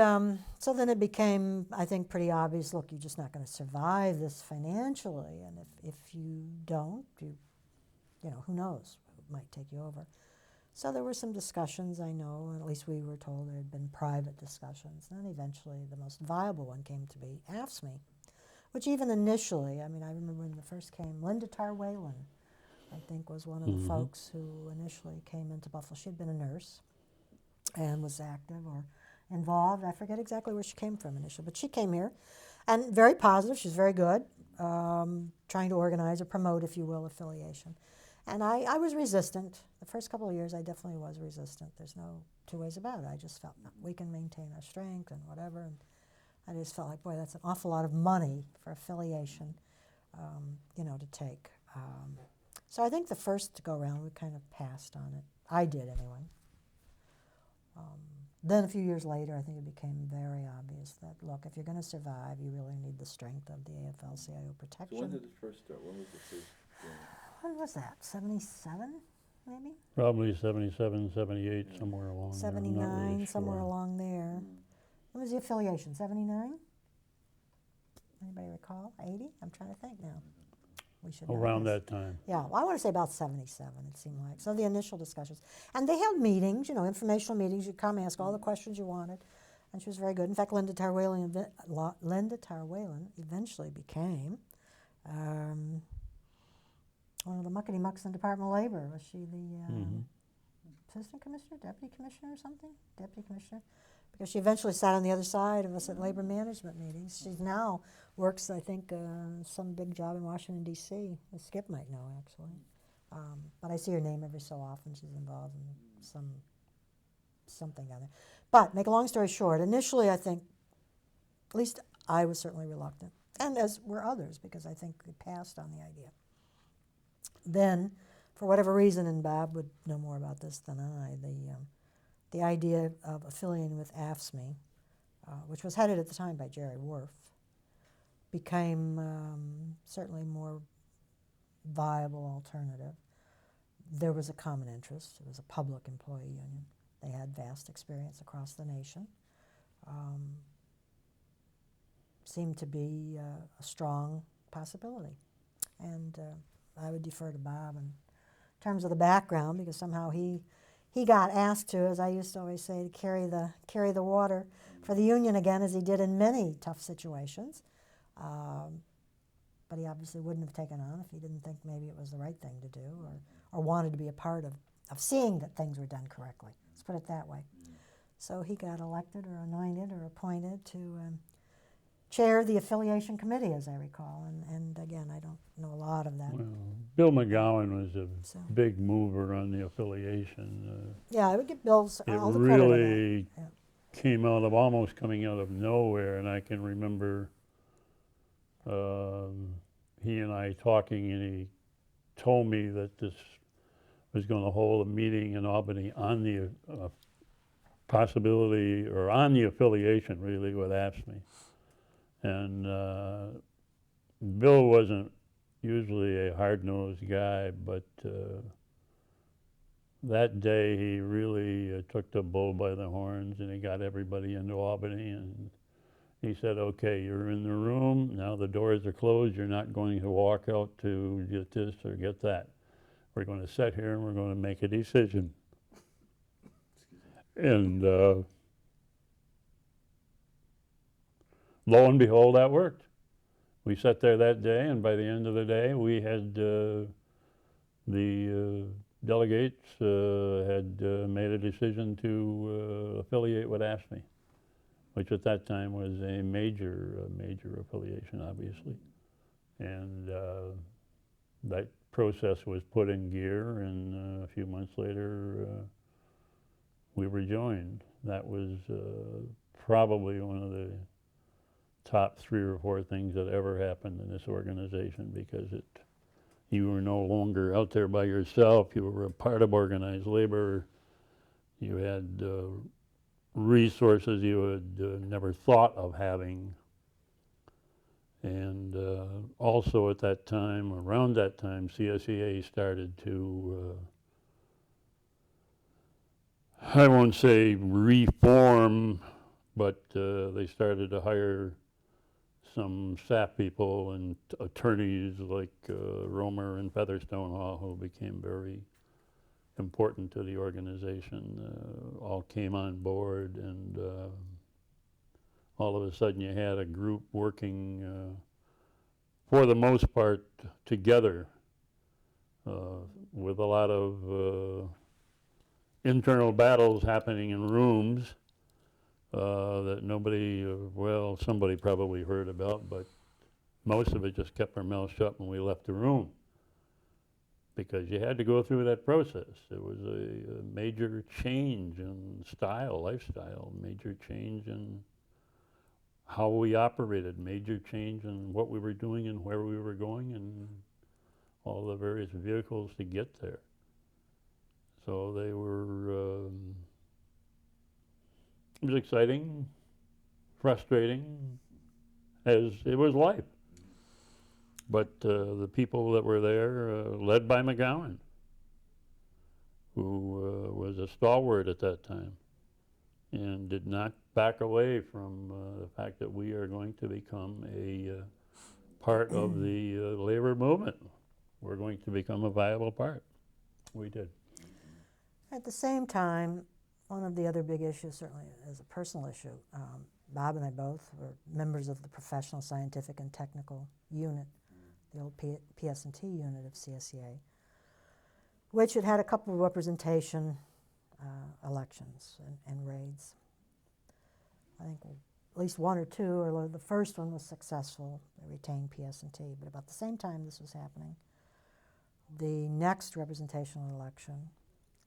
so then it became, I think, pretty obvious, look, you're just not going to survive this financially, and if you don't, you know, who knows, it might take you over. So there were some discussions, I know, and at least we were told there had been private discussions. And then eventually the most viable one came to be AFSCME, which even initially, I mean, I remember when the first came, Linda Tarr-Whalen, I think, was one of the folks who initially came into Buffalo. She had been a nurse and was active or involved. I forget exactly where she came from initially, but she came here, and very positive. She's very good, trying to organize or promote, if you will, affiliation. And I was resistant. The first couple of years, I definitely was resistant. There's no two ways about it. I just felt we can maintain our strength and whatever. And I just felt like, boy, that's an awful lot of money for affiliation, you know, to take. So I think the first go-around, we kind of passed on it. I did, anyway. Then a few years later, I think it became very obvious that, look, if you're going to survive, you really need the strength of the AFL-CIO protection. So when did it first start? When was the first? When was that? 77, maybe? Probably 77, 78, somewhere along there. 79, I'm not really somewhere sure. along there. When was the affiliation? 79? Anybody recall? 80? I'm trying to think now. We should know Around this. that time. Yeah, well, I want to say about 77, it seemed like. So the initial discussions. And they held meetings, you know, informational meetings. You'd come ask all the questions you wanted. And she was very good. In fact, Linda Tarr-Whalen eventually became one of the muckety-mucks in the Department of Labor. Was she the assistant commissioner, deputy commissioner or something? Deputy commissioner? Because she eventually sat on the other side of us at labor management meetings. She now works, I think, some big job in Washington, D.C. Skip might know, actually. But I see her name every so often. She's involved in something down there. But make a long story short, initially I think, at least I was certainly reluctant, and as were others, because I think we passed on the idea. Then, for whatever reason, and Bob would know more about this than I, the idea of affiliating with AFSCME, which was headed at the time by Jerry Worf, became certainly more viable alternative. There was a common interest. It was a public employee union. They had vast experience across the nation. Seemed to be a strong possibility. And I would defer to Bob in terms of the background, because somehow he got asked to, as I used to always say, to carry the water for the union again, as he did in many tough situations. But he obviously wouldn't have taken on if he didn't think maybe it was the right thing to do, or wanted to be a part of seeing that things were done correctly. Let's put it that way. So he got elected or anointed or appointed to chair the affiliation committee, as I recall. And again, I don't know a lot of that. Well, Bill McGowan was a So big mover on the affiliation. yeah, I would give Bill's It all the credit of that. really Yeah. came out of almost coming out of nowhere, and I can remember he and I talking, and he told me that this was going to hold a meeting in Albany on the possibility, or on the affiliation really, with AFSCME. And Bill wasn't usually a hard-nosed guy, but that day he really took the bull by the horns, and he got everybody into Albany, and he said, okay, you're in the room, now the doors are closed, you're not going to walk out to get this or get that. We're going to sit here and we're going to make a decision. And lo and behold, that worked. We sat there that day, and by the end of the day, we had the delegates had made a decision to affiliate with AFSCME, which at that time was a major affiliation, obviously. And that process was put in gear, and a few months later, we were joined. That was probably one of the top 3 or 4 things that ever happened in this organization, because you were no longer out there by yourself. You were a part of organized labor. You had resources you had never thought of having. And also at that time, around that time, CSEA started to, I won't say reform, but they started to hire some staff people and attorneys like Romer and Featherstone Hall, who became very important to the organization, all came on board, and all of a sudden you had a group working for the most part together with a lot of internal battles happening in rooms that nobody, well, somebody probably heard about, but most of it just kept our mouths shut when we left the room, because you had to go through that process. It was a major change in style, lifestyle, major change in how we operated, major change in what we were doing and where we were going, and all the various vehicles to get there. So they were, it was exciting, frustrating, as it was life. But the people that were there, led by McGowan, who was a stalwart at that time, and did not back away from the fact that we are going to become a part of the labor movement. We're going to become a viable part. We did. At the same time, one of the other big issues, certainly as a personal issue, Bob and I both were members of the Professional, Scientific, and Technical Unit, the old PS&T unit of CSEA, which had had a couple of representation elections and raids. I think at least 1 or 2, or the first one was successful. They retained PS&T, but about the same time this was happening, the next representational election,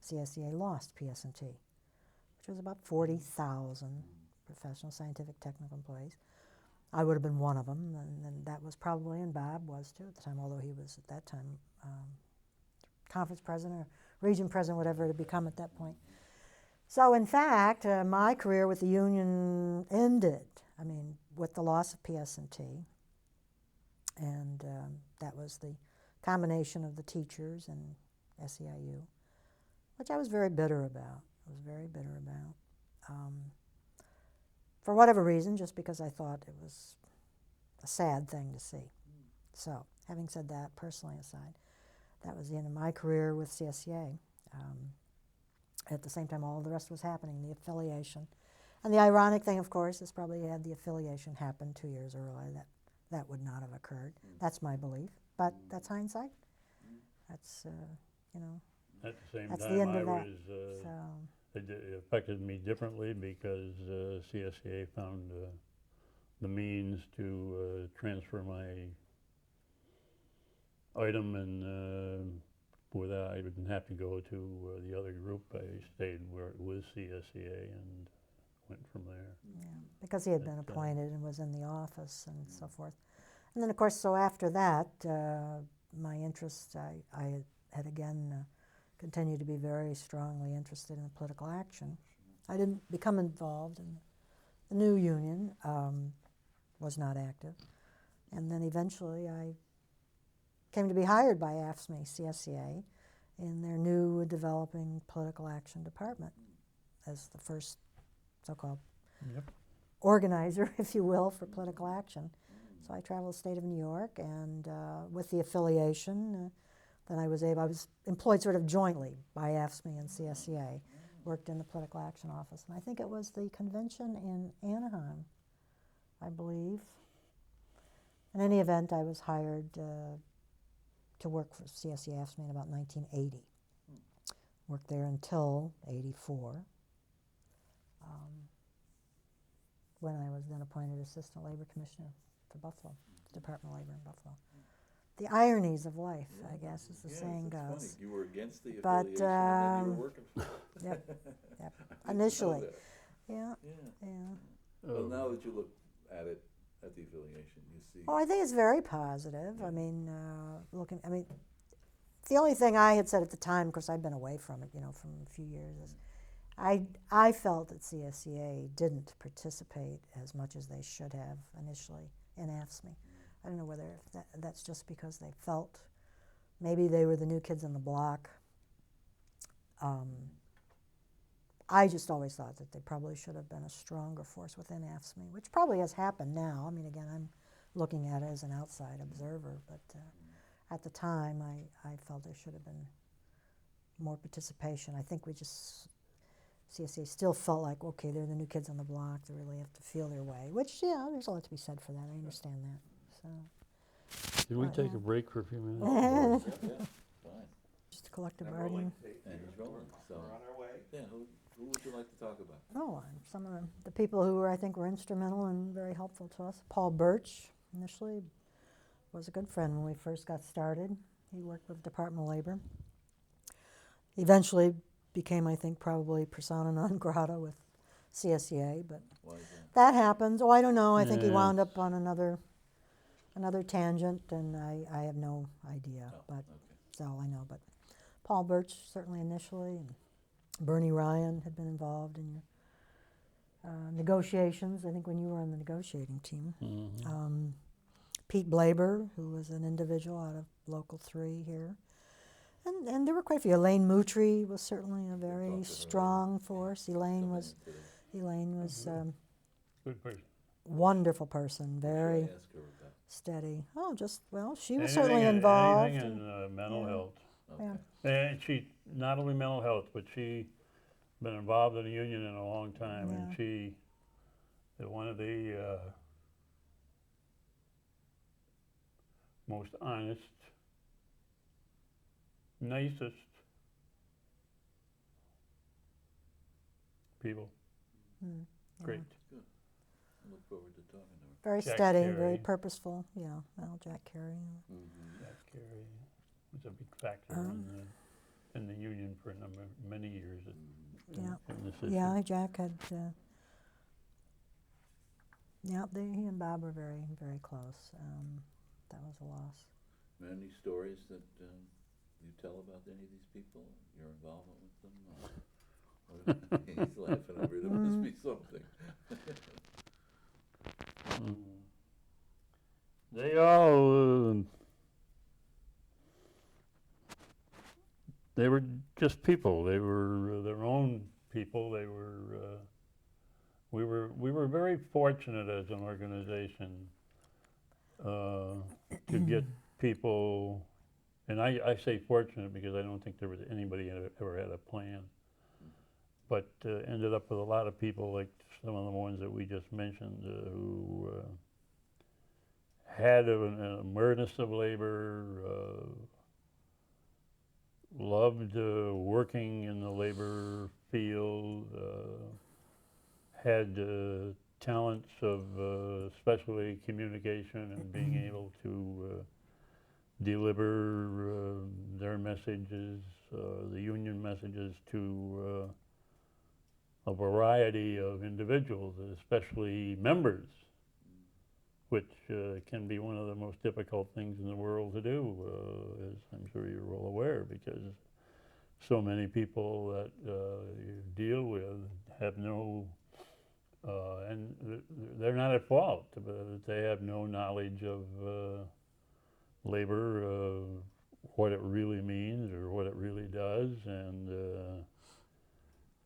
CSEA lost PS&T, which was about 40,000 professional, scientific, technical employees. I would have been one of them, and that was probably, and Bob was too at the time, although he was at that time conference president or region president, whatever it had become at that point. So in fact, my career with the union ended, I mean, with the loss of PS&T, and that was the combination of the teachers and SEIU, which I was very bitter about. For whatever reason, just because I thought it was a sad thing to see. So, having said that, personally aside, that was the end of my career with CSEA. At the same time, all the rest was happening, the affiliation. And the ironic thing, of course, is probably had the affiliation happened 2 years earlier, that would not have occurred. That's my belief, but that's hindsight. That's, you know, At the same that's the time, end I of that. was, So, it affected me differently because CSEA found the means to transfer my item, and without, I didn't have to go to the other group. I stayed with CSEA and went from there. yeah, because he had been But, appointed and was in the office and so forth. And then, of course, so after that, my interest, I had again continued to be very strongly interested in political action. I didn't become involved in the new union, was not active. And then eventually I came to be hired by AFSCME, CSEA, in their new developing political action department as the first so-called Yep. organizer, if you will, for political action. So I traveled the state of New York, and with the affiliation, then I was employed sort of jointly by AFSCME and CSEA, worked in the political action office. And I think it was the convention in Anaheim, I believe. In any event, I was hired to work for CSEA-AFSCME in about 1980. Worked there until '84. When I was then appointed Assistant Labor Commissioner for Buffalo, Department of Labor in Buffalo. The ironies of life, I guess, as the saying that's goes. funny. You were against the But, affiliation, and then you were working for it. Yep, yep. I didn't Initially. know that. Yeah, Yeah. yeah. Well, now that you look at it, at the affiliation, you see. Oh, I think it's very positive. I mean, the only thing I had said at the time, of course, I'd been away from it, you know, from a few years, is I felt that CSEA didn't participate as much as they should have initially in AFSCME. I don't know whether that's just because they felt maybe they were the new kids on the block. I just always thought that they probably should have been a stronger force within AFSCME, which probably has happened now. I mean, again, I'm looking at it as an outside observer, but at the time, I felt there should have been more participation. I think CSEA still felt like, okay, they're the new kids on the block, they really have to feel their way, which, yeah, there's a lot to be said for that. I understand that. So, Did we But, take yeah. a break for a few minutes? Yeah, fine. just collective And rolling. bargaining. And he's rolling, so. We're on our way. Yeah, who would you like to talk about? Oh, some of the people who I think were instrumental and very helpful to us. Paul Birch, initially, was a good friend when we first got started. He worked with the Department of Labor. Eventually became, I think, probably persona non grata with CSEA, but Why is that? that happens. Oh, I don't know. I think he Yeah. wound up on another tangent, and I have no idea. Oh, But okay. that's all I know. But Paul Birch, certainly initially, and Bernie Ryan had been involved in your negotiations, I think, when you were on the negotiating team. Mhm. Pete Blaber, who was an individual out of Local 3 here. And there were quite a few. Elaine Moutry was certainly a very talked to her. strong force. Elaine Come was in today. Good person. Wonderful person, very Should I ask her about? steady. Oh, she was Anything certainly in- involved. Anything in mental Yeah. health. Yeah. Okay. And she, not only mental health, but she been involved in the union in a long time, and Yeah. she is one of the most honest, nicest people. Mm, yeah. Great. I look forward to talking to her. Very Jack steady, Carey. very purposeful. Yeah, well, Jack Carey. Jack Carey was a big factor in the union for many years. Yeah. In this issue. Yeah, Jack had. He and Bob were very, very close. That was a loss. Any stories that you tell about any of these people, your involvement with them? He's laughing over it. There must be something. They all, they were just people. They were their own people. They were, we were very fortunate as an organization to get people, and I say fortunate because I don't think there was anybody that ever had a plan. but ended up with a lot of people like some of the ones that we just mentioned who had an awareness of labor, loved working in the labor field, had talents of especially communication and being able to deliver their messages, the union messages, to a variety of individuals, especially members, which can be one of the most difficult things in the world to do, as I'm sure you're well aware, because so many people that you deal with have no, and they're not at fault, but they have no knowledge of labor, what it really means or what it really does, and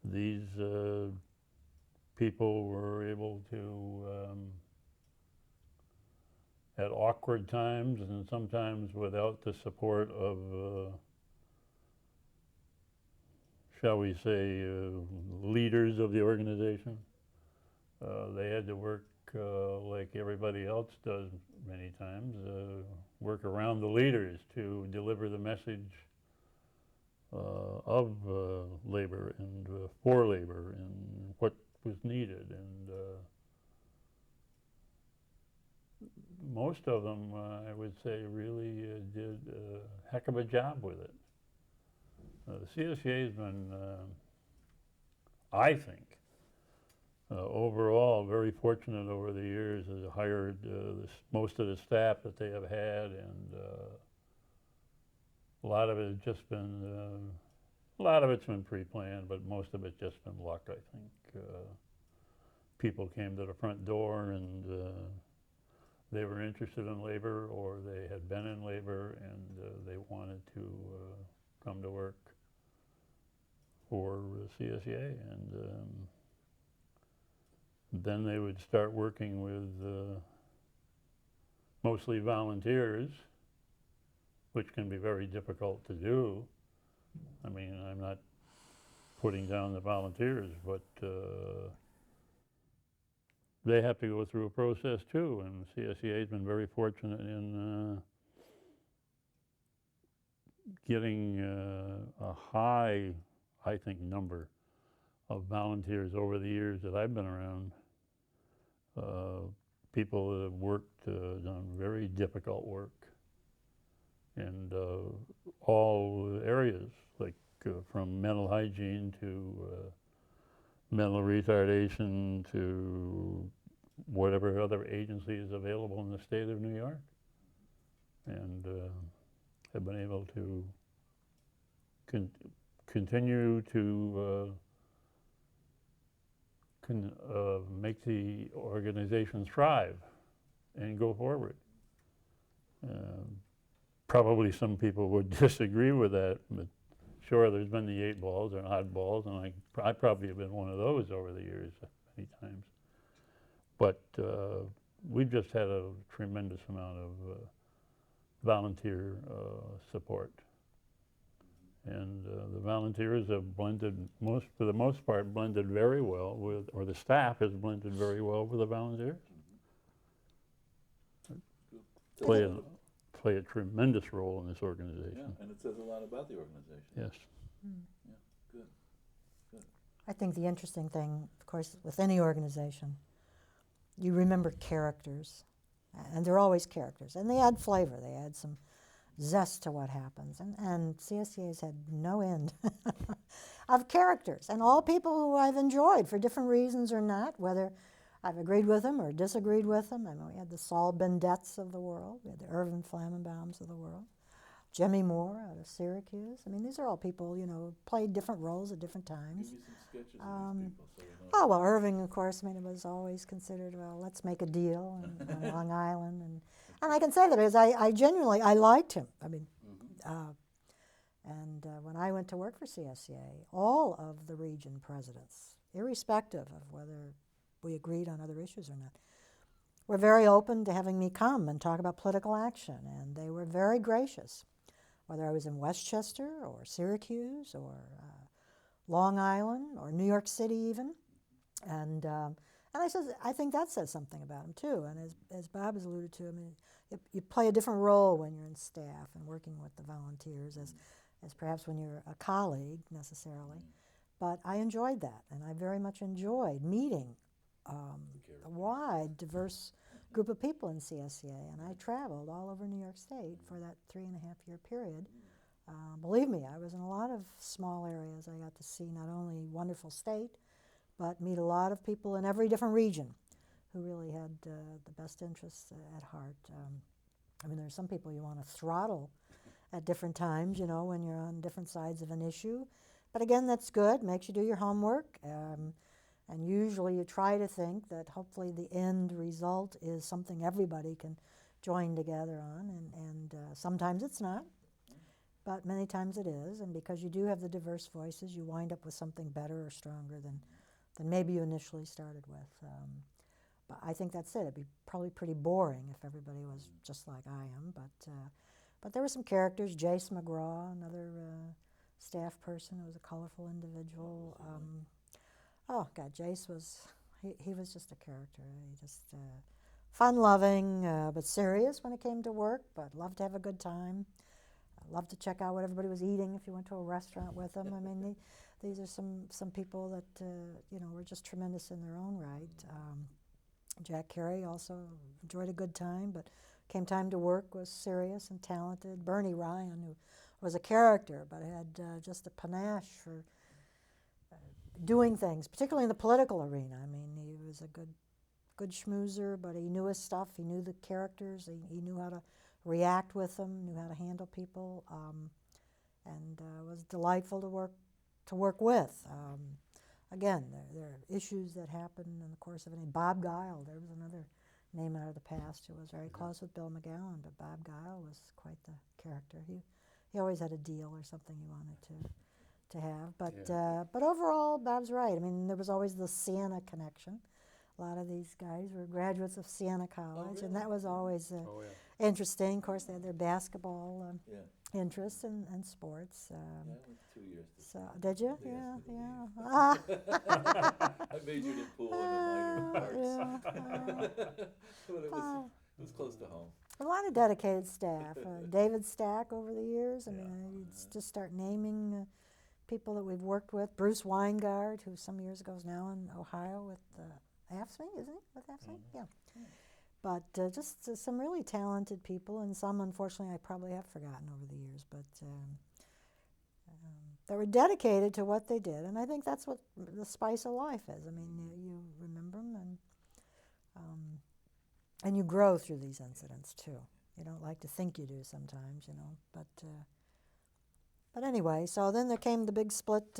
these people were able to, at awkward times and sometimes without the support of, shall we say, leaders of the organization, they had to work like everybody else does many times, work around the leaders to deliver the message of labor and for labor and what was needed. And most of them, I would say, really did a heck of a job with it. The CSEA has been, I think, overall very fortunate over the years. Has hired most of the staff that they have had, and a lot of it has just been, a lot of it's been pre-planned, but most of it's just been luck, I think. People came to the front door and they were interested in labor, or they had been in labor and they wanted to come to work for CSEA, and then they would start working with mostly volunteers, which can be very difficult to do. I mean, I'm not putting down the volunteers, but they have to go through a process too, and CSEA has been very fortunate in getting a high, I think, number of volunteers over the years that I've been around. People that have worked, done very difficult work in all areas, like from mental hygiene to mental retardation to whatever other agency is available in the state of New York, and have been able to continue to make the organization thrive and go forward. Probably some people would disagree with that, but sure, there's been the 8 balls and oddballs, and I probably have been one of those over the years many times. But we've just had a tremendous amount of volunteer support. And the volunteers have blended, for the most part, blended very well with, or the staff has blended very well with the volunteers. Play a tremendous role in this organization. Yeah, and it says a lot about the organization. Yes. Yeah, good, good. I think the interesting thing, of course, with any organization, you remember characters, and they're always characters, and they add flavor, they add some zest to what happens, and CSEA's had no end of characters, and all people who I've enjoyed for different reasons or not, whether I've agreed with them or disagreed with them. I mean, we had the Saul Bendettes of the world, we had the Irvin Flammenbaums of the world, Jimmy Moore out of Syracuse. I mean, these are all people, you know, played different roles at different times. Give me some sketches of these people so we know. Oh, well, Irving, of course, I mean, it was always considered, well, let's make a deal on Long Island. And I can say that because I genuinely, I liked him. I mean, when I went to work for CSEA, all of the region presidents, irrespective of whether we agreed on other issues or not, were very open to having me come and talk about political action, and they were very gracious, whether I was in Westchester or Syracuse or Long Island or New York City even. And I said, I think that says something about him too. And as Bob has alluded to, I mean, you play a different role when you're in staff and working with the volunteers as perhaps when you're a colleague necessarily. But I enjoyed that, and I very much enjoyed meeting a wide, diverse group of people in CSEA. And I traveled all over New York State for that 3.5-year period. Believe me, I was in a lot of small areas. I got to see not only wonderful state, but meet a lot of people in every different region who really had the best interests at heart. I mean, there's some people you want to throttle at different times, you know, when you're on different sides of an issue. But again, that's good, makes you do your homework. And usually you try to think that hopefully the end result is something everybody can join together on. And sometimes it's not, but many times it is. And because you do have the diverse voices, you wind up with something better or stronger than maybe you initially started with. But I think that's it. It'd be probably pretty boring if everybody was just like I am. But there were some characters. Jace McGraw, another staff person who was a colorful individual. Oh God, Jace was, he was just a character. He just fun-loving, but serious when it came to work, but loved to have a good time. Loved to check out what everybody was eating if you went to a restaurant with them. I mean, these are some people that, you know, were just tremendous in their own right. Jack Carey also enjoyed a good time, but came time to work was serious and talented. Bernie Ryan, who was a character, but had just a panache for doing things, particularly in the political arena. I mean, he was a good schmoozer, but he knew his stuff. He knew the characters. He knew how to react with them, knew how to handle people, and was delightful to work with. Again, there are issues that happen in the course of a day. Bob Guile, there was another name out of the past who was very close with Bill McGowan, but Bob Guile was quite the character. He always had a deal or something he wanted to have. But overall, Bob's right. I mean, there was always the Siena connection. A lot of these guys were graduates of Siena College, and that was always interesting. Of course, they had their basketball interests and sports. Yeah, I went 2 years. So, did you? Yes, Yeah. I majored in pool and a minor in arts. But it was close to home. A lot of dedicated staff. David Stack over the years. I mean, you just start naming people that we've worked with. Bruce Weingard, who some years ago is now in Ohio with AFSCME, isn't he? With AFSCME? Yeah. But just some really talented people, and some, unfortunately, I probably have forgotten over the years, but that were dedicated to what they did. And I think that's what the spice of life is. I mean, you remember them, and you grow through these incidents, too. You don't like to think you do sometimes, you know, but anyway, so then there came the big split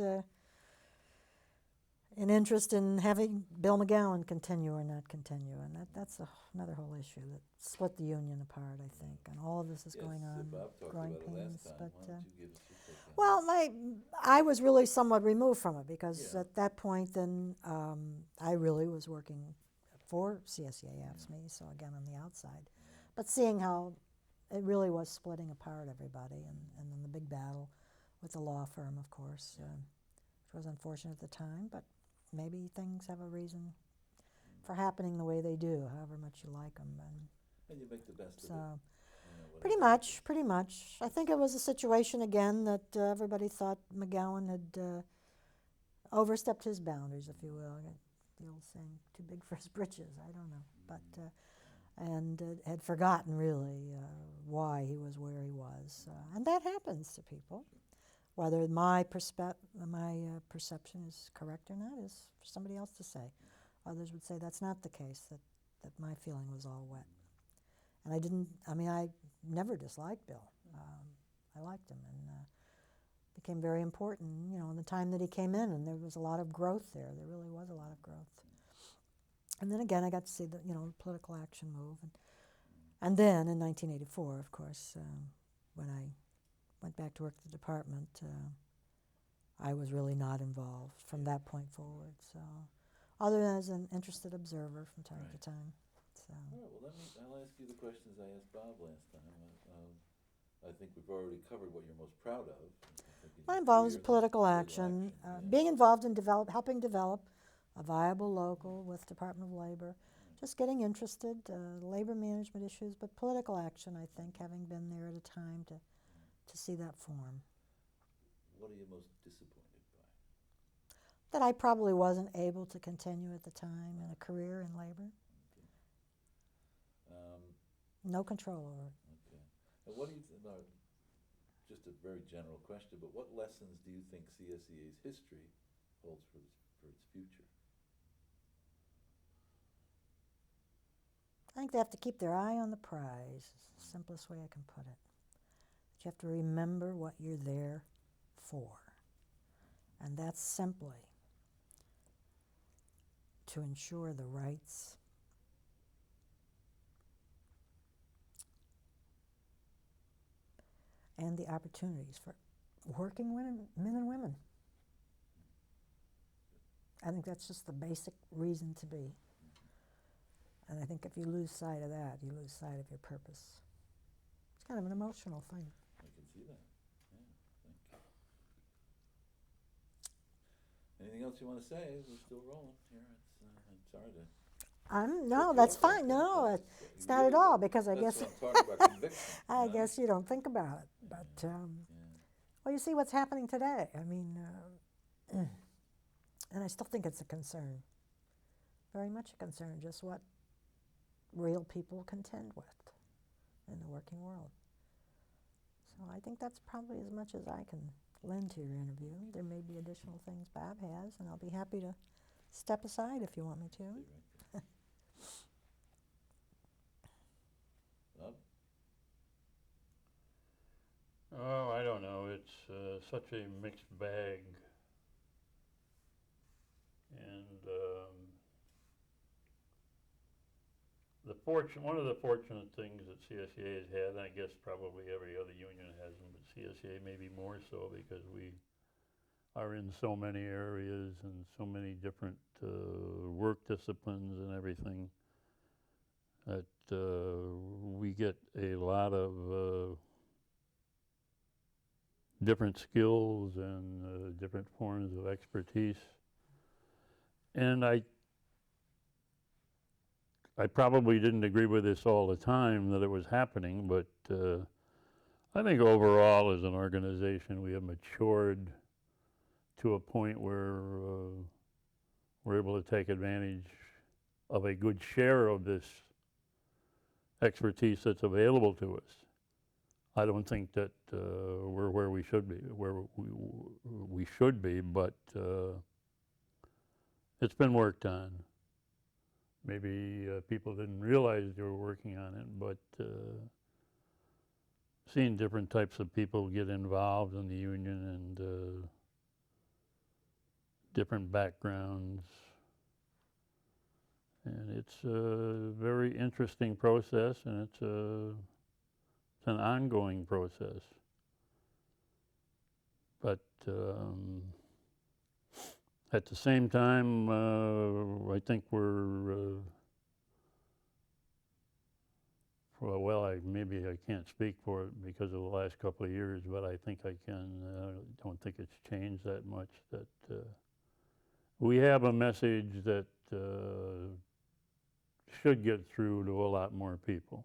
in interest in having Bill McGowan continue or not continue, and that's another whole issue that split the union apart, I think, and all of this is going on, Bob talked growing about it pains. last time. But Why don't you give us your take on well, I was really somewhat removed from it because at that point, then I really was working for CSEA-AFSCME, so again on the outside, but seeing how it really was splitting apart everybody, and then the big battle with the law firm, of course, which was unfortunate at the time, but maybe things have a reason for happening the way they do, however much you like them. And you make the best of it. So, You pretty much. I think it was a situation, again, that everybody thought McGowan had overstepped his boundaries, if you will. The old saying, too big for his britches, I don't know. But and had forgotten, really, why he was where he was. And that happens to people. Whether my perception is correct or not is for somebody else to say. Others would say that's not the case, that my feeling was all wet. And I never disliked Bill. I liked him, and became very important, you know, in the time that he came in, and there was a lot of growth there. There really was a lot of growth. And then again, I got to see the political action move. And then in 1984, of course, when I went back to work at the department, I was really not involved from that point forward. So, other than as an interested observer from time to time. So. All right, well, I'll ask you the questions I asked Bob last time. I think we've already covered what you're most proud of. in My your involvement career is political in action, yeah. being involved in helping develop a viable local with Department of Labor, just getting interested, labor management issues, but political action, I think, having been there at a time to see that form. What are you most disappointed by? That I probably wasn't able to continue at the time in a career in labor. Okay. No control over it. Okay. And what do you think, just a very general question, but what lessons do you think CSEA's history holds for its future? I think they have to keep their eye on the prize. It's the simplest way I can put it. But you have to remember what you're there for. And that's simply to ensure the rights and the opportunities for working men and women. I think that's just the basic reason to be. And I think if you lose sight of that, you lose sight of your purpose. It's kind of an emotional thing. I can see that. Yeah, thank you. Anything else you want to say? We're still rolling here. It's hard to. No, that's fine. No, it's not at all, because I guess That's what I'm talking about, conviction. I guess you don't think about it. But well, you see what's happening today. I mean, and I still think it's a concern, very much a concern. Just what real people contend with in the working world. So I think that's probably as much as I can lend to your interview. There may be additional things Bob has, and I'll be happy to step aside if you want me to. Bob? Oh, I don't know. It's such a mixed bag. And one of the fortunate things that CSEA has had, and I guess probably every other union has them, but CSEA maybe more so because we are in so many areas and so many different work disciplines and everything, that we get a lot of different skills and different forms of expertise. And I probably didn't agree with this all the time that it was happening, but I think overall as an organization we have matured to a point where we're able to take advantage of a good share of this expertise that's available to us. I don't think that we're where we should be, but it's been worked on. Maybe people didn't realize they were working on it, but seeing different types of people get involved in the union and different backgrounds, and it's a very interesting process, and it's an ongoing process. But at the same time, I think we're, maybe I can't speak for it because of the last couple of years, but I think I can. I don't think it's changed that much. That we have a message that should get through to a lot more people.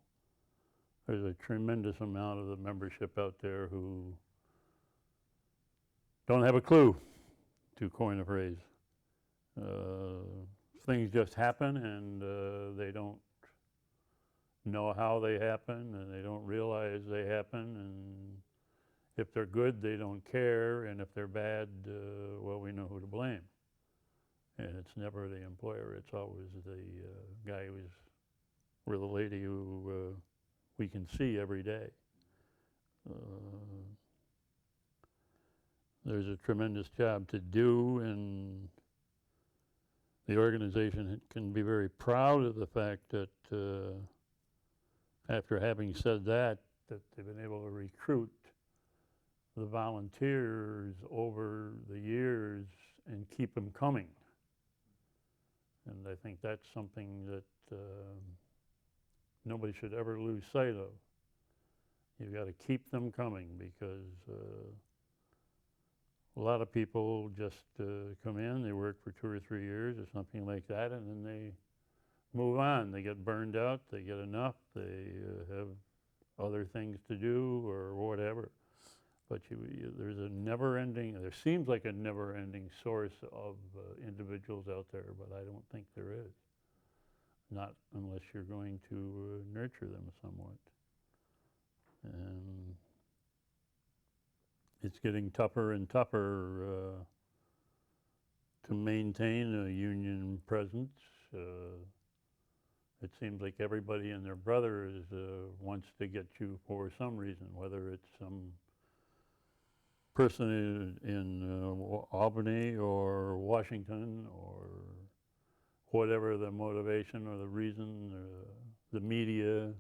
There's a tremendous amount of the membership out there who don't have a clue, to coin a phrase. Things just happen, and they don't know how they happen, and they don't realize they happen, and if they're good, they don't care, and if they're bad, well, we know who to blame. And it's never the employer, it's always the guy or the lady who we can see every day. There's a tremendous job to do, and the organization can be very proud of the fact that after having said that they've been able to recruit the volunteers over the years and keep them coming. And I think that's something that nobody should ever lose sight of. You've got to keep them coming, because a lot of people just come in, they work for 2 or 3 years or something like that, and then they move on. They get burned out, they get enough, they have other things to do or whatever. But there's a never-ending, there seems like a never-ending source of individuals out there, but I don't think there is. Not unless you're going to nurture them somewhat. And it's getting tougher and tougher to maintain a union presence. It seems like everybody and their brother wants to get you for some reason, whether it's some person in Albany or Washington or whatever the motivation or the reason, the media,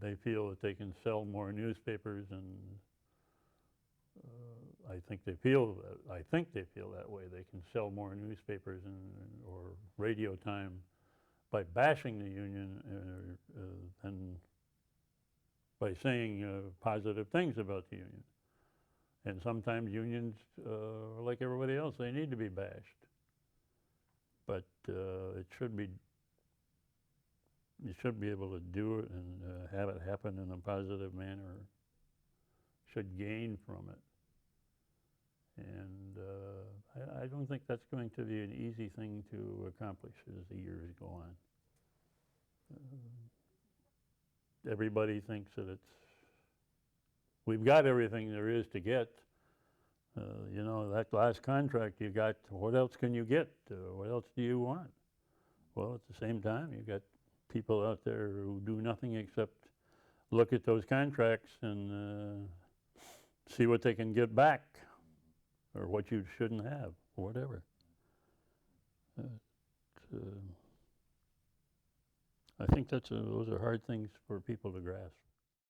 they feel that they can sell more newspapers, and I think they feel that way. They can sell more newspapers or radio time by bashing the union than by saying positive things about the union. And sometimes unions, like everybody else, they need to be bashed. But you should be able to do it and have it happen in a positive manner. Should gain from it. And I don't think that's going to be an easy thing to accomplish as the years go on. Everybody thinks that we've got everything there is to get. You know, that last contract you got, what else can you get? What else do you want? Well, at the same time, you've got people out there who do nothing except look at those contracts and see what they can get back, or what you shouldn't have, or whatever. I think those are hard things for people to grasp.